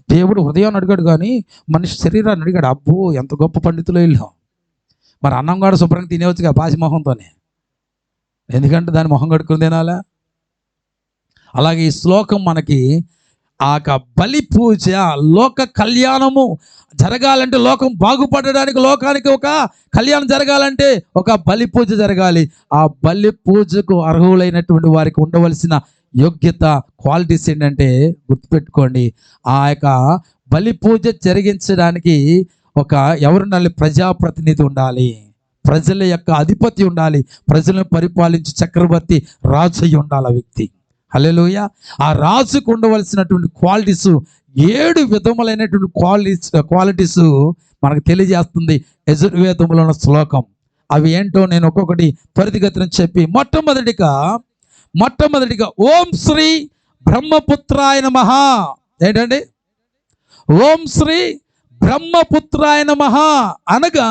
దేవుడు హృదయాన్ని అడిగాడు కానీ మనిషి శరీరాన్ని అడిగాడు. అబ్బో, ఎంత గొప్ప పండితులు వీళ్ళు. మరి అన్నం కూడా శుభ్రంగా తినేవచ్చుగా పాసి మొహంతోనే. ఎందుకంటే దాని మొహం కడుక్కుని తినాలా. అలాగే ఈ శ్లోకం మనకి ఆ బలి పూజ, లోక కళ్యాణము జరగాలంటే, లోకం బాగుపడడానికి, లోకానికి ఒక కళ్యాణం జరగాలంటే ఒక బలి పూజ జరగాలి. ఆ బలి పూజకు అర్హులైనటువంటి వారికి ఉండవలసిన యోగ్యత, క్వాలిటీస్ ఏంటంటే గుర్తుపెట్టుకోండి. ఆ యొక్క బలి పూజ జరిగించడానికి ఎవరుండాలి? ప్రజాప్రతినిధి ఉండాలి, ప్రజల యొక్క అధిపతి ఉండాలి, ప్రజలను పరిపాలించి చక్రవర్తి రాజు అయి ఉండాలి ఆ వ్యక్తి. హల్లెలూయా. ఆ రాజుకు ఉండవలసినటువంటి క్వాలిటీస్ 7 విధములైనటువంటి క్వాలిటీస్ మనకు తెలియజేస్తుంది యజుర్వేదంలో ఉన్న శ్లోకం. అవి ఏంటో నేను ఒక్కొక్కటి త్వరితగతిన చెప్పి, మొట్టమొదటిగా ఓం శ్రీ బ్రహ్మపుత్రాయ నమః. ఏంటండి? ఓం శ్రీ బ్రహ్మపుత్రాయ నమః అనగా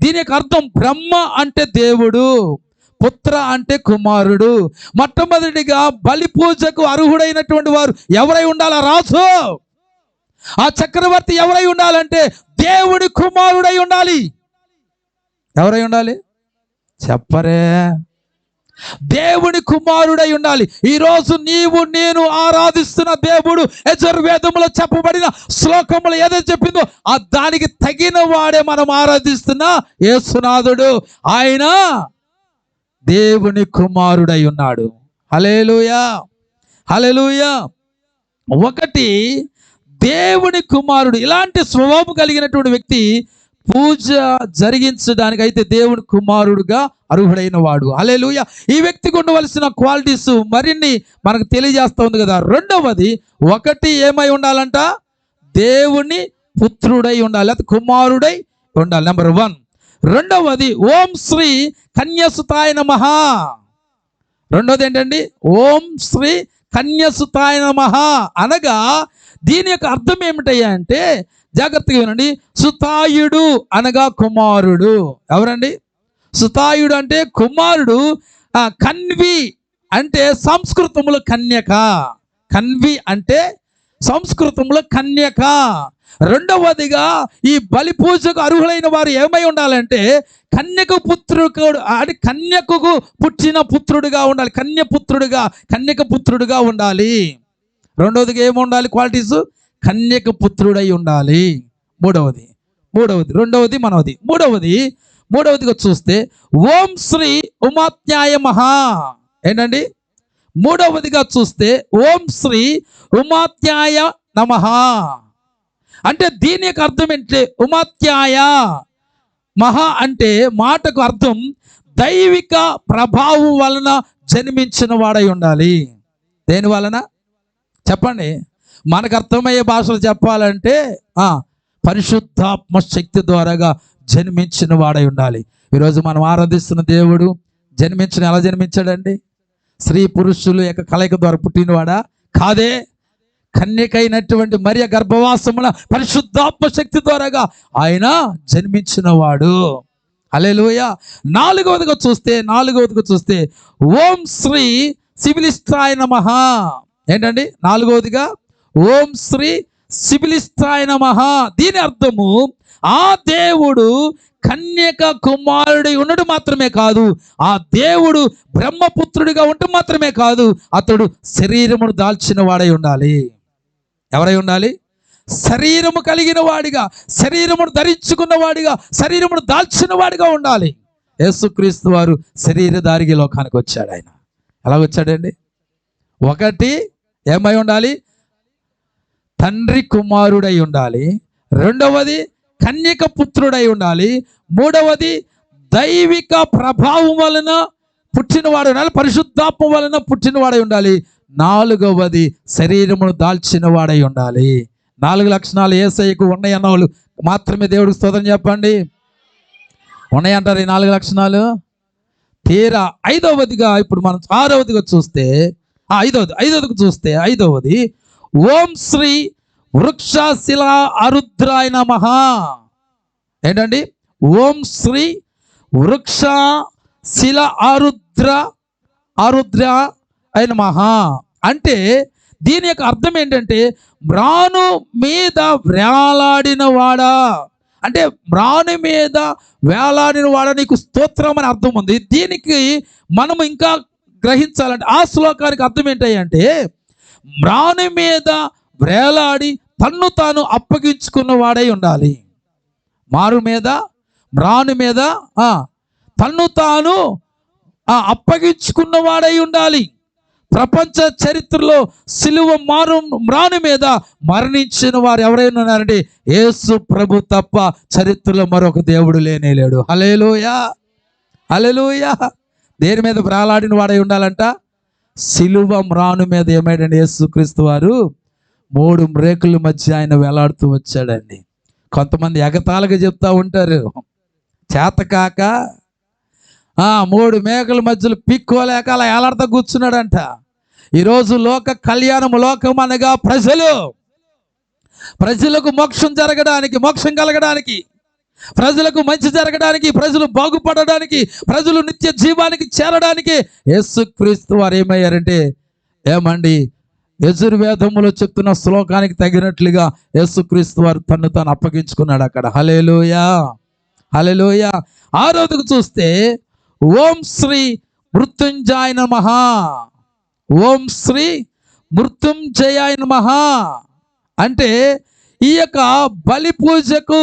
దీని యొక్క అర్థం బ్రహ్మ అంటే దేవుడు, పుత్ర అంటే కుమారుడు. మొట్టమొదటిగా బలి పూజకు అర్హుడైనటువంటి వారు ఎవరై ఉండాలి? ఆ రాజు, ఆ చక్రవర్తి ఎవరై ఉండాలంటే దేవుడి కుమారుడై ఉండాలి. ఎవరై ఉండాలి? చెప్పరే. దేవుని కుమారుడై ఉండాలి. ఈరోజు నీవు నేను ఆరాధిస్తున్న దేవుడు యజుర్వేదములో చెప్పబడిన శ్లోకములు ఏదైతే చెప్పిందో దానికి తగిన వాడే మనం ఆరాధిస్తున్న యేసునాథుడు. ఆయన దేవుని కుమారుడై ఉన్నాడు. హల్లెలూయా, హల్లెలూయా. ఒకటి, దేవుని కుమారుడు. ఇలాంటి స్వభావం కలిగినటువంటి వ్యక్తి పూజ జరిగించడానికి అయితే దేవుని కుమారుడుగా అర్హుడైన వాడు. హల్లెలూయా. ఈ వ్యక్తికి ఉండవలసిన క్వాలిటీస్ మరిన్ని మనకు తెలియజేస్తా ఉంది కదా. రెండవది, ఒకటి ఏమై ఉండాలంట? దేవుని పుత్రుడై ఉండాలి, అది కుమారుడై ఉండాలి. నెంబర్ 1. రెండవది, ఓం శ్రీ కన్యసుతాయ నమః. రెండవది ఏంటండి? ఓం శ్రీ కన్యసుతాయ నమః అనగా దీని యొక్క అర్థం ఏమిటయ్యా అంటే, జాగ్రత్తగా వినండి. సుతాయుడు అనగా కుమారుడు. ఎవరండి? సుతాయుడు అంటే కుమారుడు. కన్వి అంటే సంస్కృతంలో కన్యక. కన్వి అంటే సంస్కృతంలో కన్యక. రెండవదిగా ఈ బలి పూజకు అర్హులైన వారు ఏమై ఉండాలంటే కన్యక పుత్రుడు, అంటే కన్యకకు పుట్టిన పుత్రుడుగా ఉండాలి, కన్యక పుత్రుడుగా ఉండాలి. రెండవదిగా ఏముండాలి? క్వాలిటీస్ కన్యక పుత్రుడై ఉండాలి. మూడవదిగా చూస్తే ఓం శ్రీ ఉమాత్యాయ మహా. ఏంటండి? మూడవదిగా చూస్తే ఓం శ్రీ ఉమాత్యాయ నమః అంటే దీని యొక్క అర్థం ఏంటి? ఉమాత్యాయ మహా అంటే మాటకు అర్థం దైవిక ప్రభావం వలన జన్మించిన వాడై ఉండాలి. దేని వలన చెప్పండి? మనకు అర్థమయ్యే భాషలు చెప్పాలంటే పరిశుద్ధాత్మ శక్తి ద్వారాగా జన్మించిన వాడై ఉండాలి. ఈరోజు మనం ఆరాధిస్తున్న దేవుడు ఎలా జన్మించాడండి? స్త్రీ పురుషులు యొక్క కలయిక ద్వారా పుట్టినవాడా? కాదే. కన్యకైనటువంటి మరియ గర్భవాసముల పరిశుద్ధాత్మ శక్తి ద్వారాగా ఆయన జన్మించిన వాడు. హల్లెలూయా. నాలుగవదిగా చూస్తే ఓం శ్రీ సిబిలిస్ట్రాయ నమః. ఏంటండి? నాలుగవదిగా ఓం శ్రీ సిబిలిస్ట్రాయ నమః. దీని అర్థము ఆ దేవుడు కన్యక కుమారుడి ఉండడం మాత్రమే కాదు, ఆ దేవుడు బ్రహ్మపుత్రుడిగా ఉండటం మాత్రమే కాదు, అతడు శరీరమును దాల్చిన వాడై ఉండాలి. ఎవరై ఉండాలి? శరీరము కలిగిన వాడిగా, శరీరమును ధరించుకున్న వాడిగా, శరీరమును దాల్చిన వాడిగా ఉండాలి. యేసుక్రీస్తు వారు శరీరధారిగా లోకానికి వచ్చాడు. ఆయన ఎలా వచ్చాడండి? ఒకటి ఏమై ఉండాలి? తండ్రి కుమారుడై ఉండాలి. రెండవది కన్యక పుత్రుడై ఉండాలి. మూడవది దైవిక ప్రభావం వలన పుట్టినవాడు ఉండాలి, పరిశుద్ధాత్మ వలన పుట్టినవాడై ఉండాలి. నాలుగవది శరీరమును దాల్చిన వాడై ఉండాలి. 4 లక్షణాలు యేసయ్యకు ఉన్నాయన్న వాళ్ళు మాత్రమే దేవుడికి స్తోత్రం చెప్పండి. ఉన్నాయంటారు ఈ 4 లక్షణాలు. తీరా ఐదవదిగా ఇప్పుడు మనం ఆరవదిగా చూస్తే ఐదవది ఓం శ్రీ వృక్షశిల ఆరుద్రాయ నమః. ఏంటండి? ఓం శ్రీ వృక్షశిల ఆరుద్రాయ నమః అంటే దీని యొక్క అర్థం ఏంటంటే మ్రాను మీద వేలాడిన వాడా, అంటే మ్రాను మీద వేలాడిన వాడా నీకు స్తోత్రం అని అర్థం ఉంది. దీనికి మనం ఇంకా గ్రహించాలంటే ఆ శ్లోకానికి అర్థం ఏంటంటే మ్రాను మీద వేలాడి తన్ను తాను అప్పగించుకున్న వాడై ఉండాలి. మ్రాను మీద తన్ను తాను అప్పగించుకున్న వాడై ఉండాలి. ప్రపంచ చరిత్రలో సిలువ మ్రాను మీద మరణించిన వారు ఎవరైనా ఉన్నారంటే యేసు ప్రభు తప్ప చరిత్రలో మరొక దేవుడు లేనే లేడు. హల్లెలూయా, హల్లెలూయా. దేని మీద బ్రాలాడిన వాడై ఉండాలంట? సిలువ మ్రాను మీద ఏమైందండి? యేసుక్రీస్తు వారు 3 మ్రేకుల మధ్య ఆయన వేలాడుతూ వచ్చాడండి. కొంతమంది ఎగతాళిగా చెప్తా ఉంటారు, చేతకాక 3 మేకల మధ్యలో పిక్కోలేక అలా ఏలాడుతూ కూర్చున్నాడంట. ఈరోజు లోక కళ్యాణము, లోకం అనగా ప్రజలకు మోక్షం జరగడానికి, మోక్షం కలగడానికి, ప్రజలకు మంచి జరగడానికి, ప్రజలు బాగుపడడానికి, ప్రజలు నిత్య జీవానికి చేరడానికి యేసుక్రీస్తు వారు ఏమయ్యారంటే ఏమండి, యజుర్వేదములో చెప్తున్న శ్లోకానికి తగినట్లుగా యేసుక్రీస్తు వారు తన్ను తాను అప్పగించుకున్నాడు అక్కడ. హల్లెలూయా, హల్లెలూయా. 6వదికి చూస్తే ఓం శ్రీ మృత్యుంజయాయ నమః, ఓం శ్రీ మృత్యుంజయాయ నమః అంటే ఈ యొక్క బలి పూజకు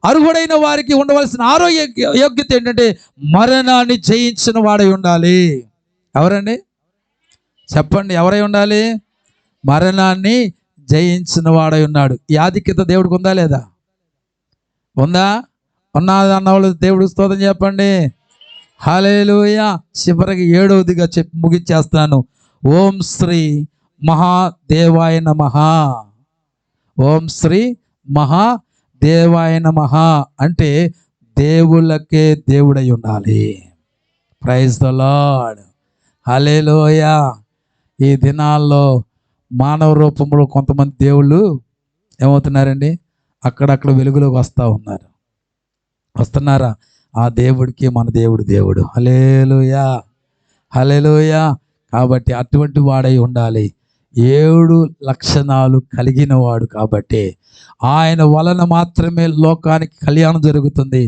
అర్హుడైన వారికి ఉండవలసిన యోగ్యత ఏంటంటే మరణాన్ని జయించిన వాడై ఉండాలి. ఎవరండి చెప్పండి? ఎవరై ఉండాలి? మరణాన్ని జయించిన వాడై ఉన్నాడు. ఈ ఆధిక్యత దేవుడికి ఉందా లేదా? ఉందా? ఉన్నది అన్నవాళ్ళు దేవుడు స్తోత్రం చెప్పండి. హల్లెలూయా. చివరికి 7వదిగా చెప్పి ముగించేస్తాను. ఓం శ్రీ మహాదేవాయ నమః, ఓం శ్రీ మహాదేవాయ నమః అంటే దేవుళ్ళకే దేవుడై ఉండాలి. ప్రైజ్ ద లార్డ్, హల్లెలూయా. ఈ దినాల్లో మానవ రూపంలో కొంతమంది దేవుళ్ళు ఏమవుతున్నారండి? అక్కడక్కడ వెలుగులోకి వస్తున్నారా? ఆ దేవుడికి మన దేవుడు. హల్లెలూయా, హల్లెలూయా. కాబట్టి అటువంటి వాడై ఉండాలి. 7 లక్షణాలు కలిగిన వాడు కాబట్టి ఆయన వలన మాత్రమే లోకానికి కళ్యాణం జరుగుతుంది.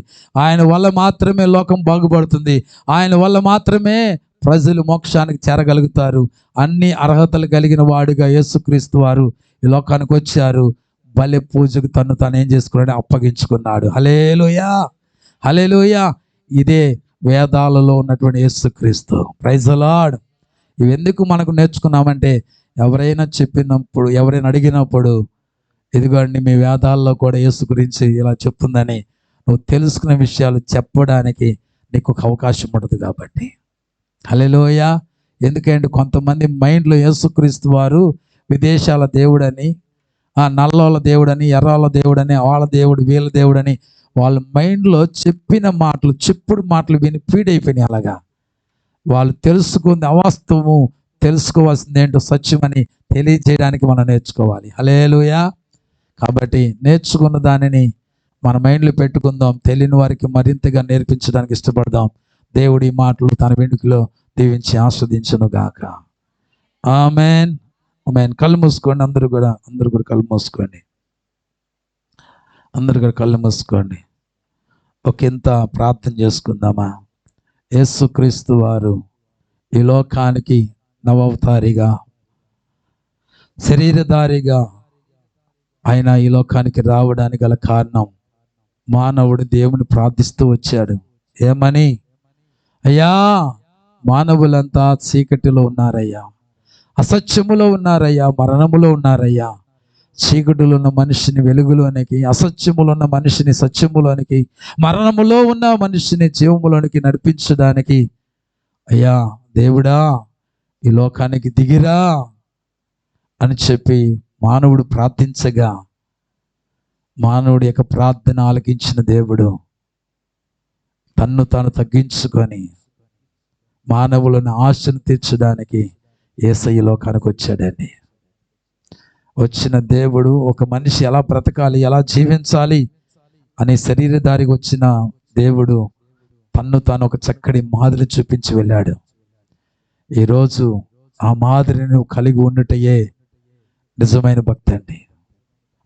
ఆయన వల్ల మాత్రమే లోకం బాగుపడుతుంది. ఆయన వల్ల మాత్రమే ప్రజలు మోక్షానికి చేరగలుగుతారు. అన్ని అర్హతలు కలిగిన వాడుగా యేసుక్రీస్తు వారు ఈ లోకానికి వచ్చారు. బలి పూజకు తను తాను ఏం చేసుకున్నాడు? అప్పగించుకున్నాడు. హల్లెలూయా, హల్లెలూయా. ఇదే వేదాలలో ఉన్నటువంటి యేసుక్రీస్తు. Praise the lord. ఇవి ఎందుకు మనకు నేర్చుకున్నామంటే ఎవరైనా చెప్పినప్పుడు, ఎవరైనా అడిగినప్పుడు ఇదిగోండి మీ వేదాల్లో కూడా యేసు గురించి ఇలా చెప్తుందని నువ్వు తెలుసుకునే విషయాలు చెప్పడానికి నీకు ఒక అవకాశం ఉండదు కాబట్టి. హల్లెలూయా. ఎందుకంటే కొంతమంది మైండ్లో యేసుక్రీస్తు వారు విదేశాల దేవుడని, నల్లోళ్ళ దేవుడని, ఎర్రాళ్ళ దేవుడని, వాళ్ళ దేవుడు, వీళ్ళ దేవుడని వాళ్ళ మైండ్లో చెప్పిన మాటలు, చెప్పుడు మాటలు విని పీడైపోయినాయి. అలాగా వాళ్ళు తెలుసుకుంది అవాస్తవము, తెలుసుకోవాల్సింది ఏంటో సత్యమని తెలియజేయడానికి మనం నేర్చుకోవాలి. హల్లెలూయా. కాబట్టి నేర్చుకున్న దానిని మన మైండ్లో పెట్టుకుందాం. తెలియని వారికి మరింతగా నేర్పించడానికి ఇష్టపడదాం. దేవుడి మాటలు తన వెనుకలో దీవించి ఆస్వాదించును గాక. Amen, amen. కళ్ళు మూసుకోండి. అందరూ కూడా కళ్ళు మూసుకోండి. అందరూ కూడా కళ్ళు మూసుకోండి. ఒకంత ప్రార్థన చేసుకుందామా? యేసుక్రీస్తు వారు ఈ లోకానికి నవవతారిగా, శరీరధారిగా ఆయన ఈ లోకానికి రావడానికి గల కారణం, మానవుడు దేవుని ప్రార్థిస్తూ వచ్చాడు. ఏమని? అయ్యా, మానవులంతా చీకటిలో ఉన్నారయ్యా, అసత్యములో ఉన్నారయ్యా, మరణములో ఉన్నారయ్యా. చీకటిలో ఉన్న మనిషిని వెలుగులోనికి, అసత్యములో ఉన్న మనిషిని సత్యములోనికి, మరణములో ఉన్న మనిషిని జీవములోనికి నడిపించడానికి అయ్యా దేవుడా ఈ లోకానికి దిగిరా అని చెప్పి మానవుడు ప్రార్థించగా, మానవుడి యొక్క ప్రార్థన ఆలకించిన దేవుడు తన్ను తాను తగ్గించుకొని మానవులను ఆశను తీర్చడానికి యేసయ్య లోకానికి వచ్చాడండి. వచ్చిన దేవుడు ఒక మనిషి ఎలా బ్రతకాలి, ఎలా జీవించాలి అనే శరీరధారికి వచ్చిన దేవుడు తన్ను తాను ఒక చక్కటి మాదిరి చూపించి వెళ్ళాడు. ఈరోజు ఆ మాదిరిని నువ్వు కలిగి ఉండటయే నిజమైన భక్తి అండి.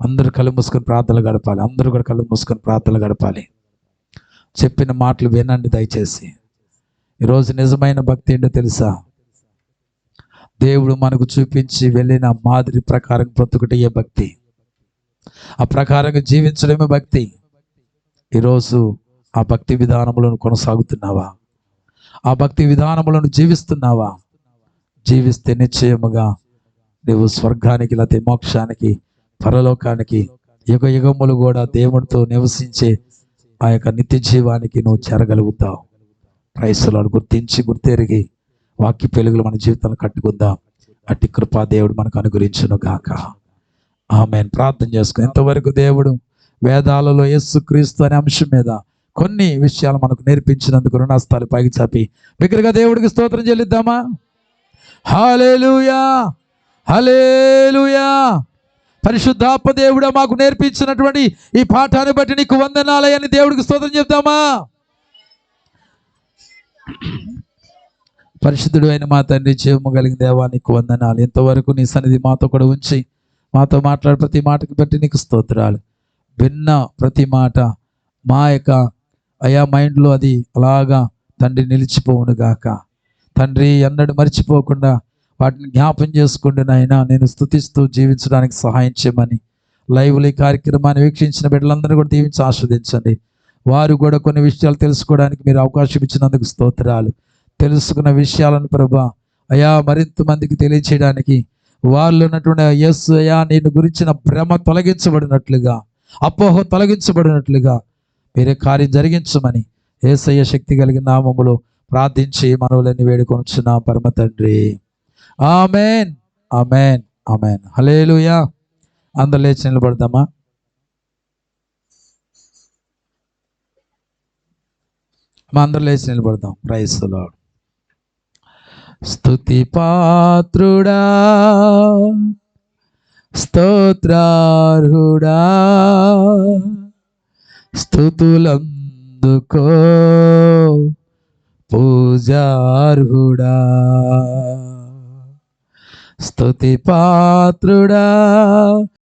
అందరూ కళ్ళు మూసుకొని ప్రార్థనలు గడపాలి. అందరూ కూడా కళ్ళు మూసుకొని ప్రార్థనలు గడపాలి. చెప్పిన మాటలు వినండి దయచేసి. ఈరోజు నిజమైన భక్తి ఏంటో తెలుసా? దేవుడు మనకు చూపించి వెళ్ళిన మాదిరి ప్రకారం బ్రతుకుటయే భక్తి. ఆ ప్రకారంగా జీవించడమే భక్తి. ఈరోజు ఆ భక్తి విధానములను కొనసాగుతున్నావా? ఆ భక్తి విధానములను జీవిస్తున్నావా? జీవిస్తే నిశ్చయముగా నువ్వు స్వర్గానికి లేకపోతే మోక్షానికి పరలోకానికి యుగ యుగములు కూడా దేవుడితో నివసించే ఆ యొక్క నిత్య జీవానికి నువ్వు చేరగలుగుతావు. క్రైస్తవులను గుర్తించి గుర్తెరిగి వాక్య పెలుగులు మన జీవితాన్ని కట్టుకుందాం. అట్టి కృపా దేవుడు మనకు అనుగ్రహించును గాక. ఆమేన్. ప్రార్థన చేసుకుని ఇంతవరకు దేవుడు వేదాలలో యేసుక్రీస్తు అనే అంశం మీద కొన్ని విషయాలు మనకు నేర్పించినందుకు రుణాస్తాలు పైకి చాపి బిగ్గరగా దేవుడికి స్తోత్రం చెల్లిద్దామా? హల్లెలూయా, హల్లెలూయా. పరిశుద్ధాత్మ దేవుడా మాకు నేర్పించినటువంటి ఈ పాఠాన్ని బట్టి నీకు వందనాలయని దేవుడికి స్తోత్రం చెప్తామా? పరిశుద్ధుడు అయిన మా తండ్రి, జీవము కలిగిన దేవా నీకు వందనాలు. ఇంతవరకు నీ సన్నిధి మాతో కూడా ఉంచి మాతో మాట్లాడే ప్రతి మాటకి బట్టి నీకు స్తోత్రాలు. విన్న ప్రతి మాట మా యొక్క అయా మైండ్లో అది అలాగా తండ్రి నిలిచిపోవును గాక. తండ్రి ఎన్నడూ మర్చిపోకుండా వాటిని జ్ఞాపం చేసుకుంటూ నాయనా నేను స్తుతిస్తూ జీవించడానికి సహాయం చేయమని లైవ్లో ఈ కార్యక్రమాన్ని వీక్షించిన బిడ్డలందరూ కూడా దీవించి ఆస్వాదించండి. వారు కూడా కొన్ని విషయాలు తెలుసుకోవడానికి మీరు అవకాశం ఇచ్చినందుకు స్తోత్రాలు. తెలుసుకున్న విషయాలను ప్రభా అయా మరింత మందికి తెలియచేయడానికి వాళ్ళు ఉన్నటువంటి యేసు అయా నేను గురించిన భ్రమ తొలగించబడినట్లుగా, అపోహ తొలగించబడినట్లుగా మీరే కార్యం జరిగించమని యేసయ్య శక్తి కలిగిన నామములో ప్రార్థించి మనవులని వేడుకొనుచున్నాం పరమ తండ్రి. Amen, amen, amen. హల్లెలూయా. అందరూ లేచి నిలబడదామా? అందరూ లేచి నిలబడదాం. Praise the Lord. స్తుతి పాత్రుడా, స్తోత్రార్హుడా, స్తుతులందుకో పూజార్హుడా. స్తుతి పాత్రుడా,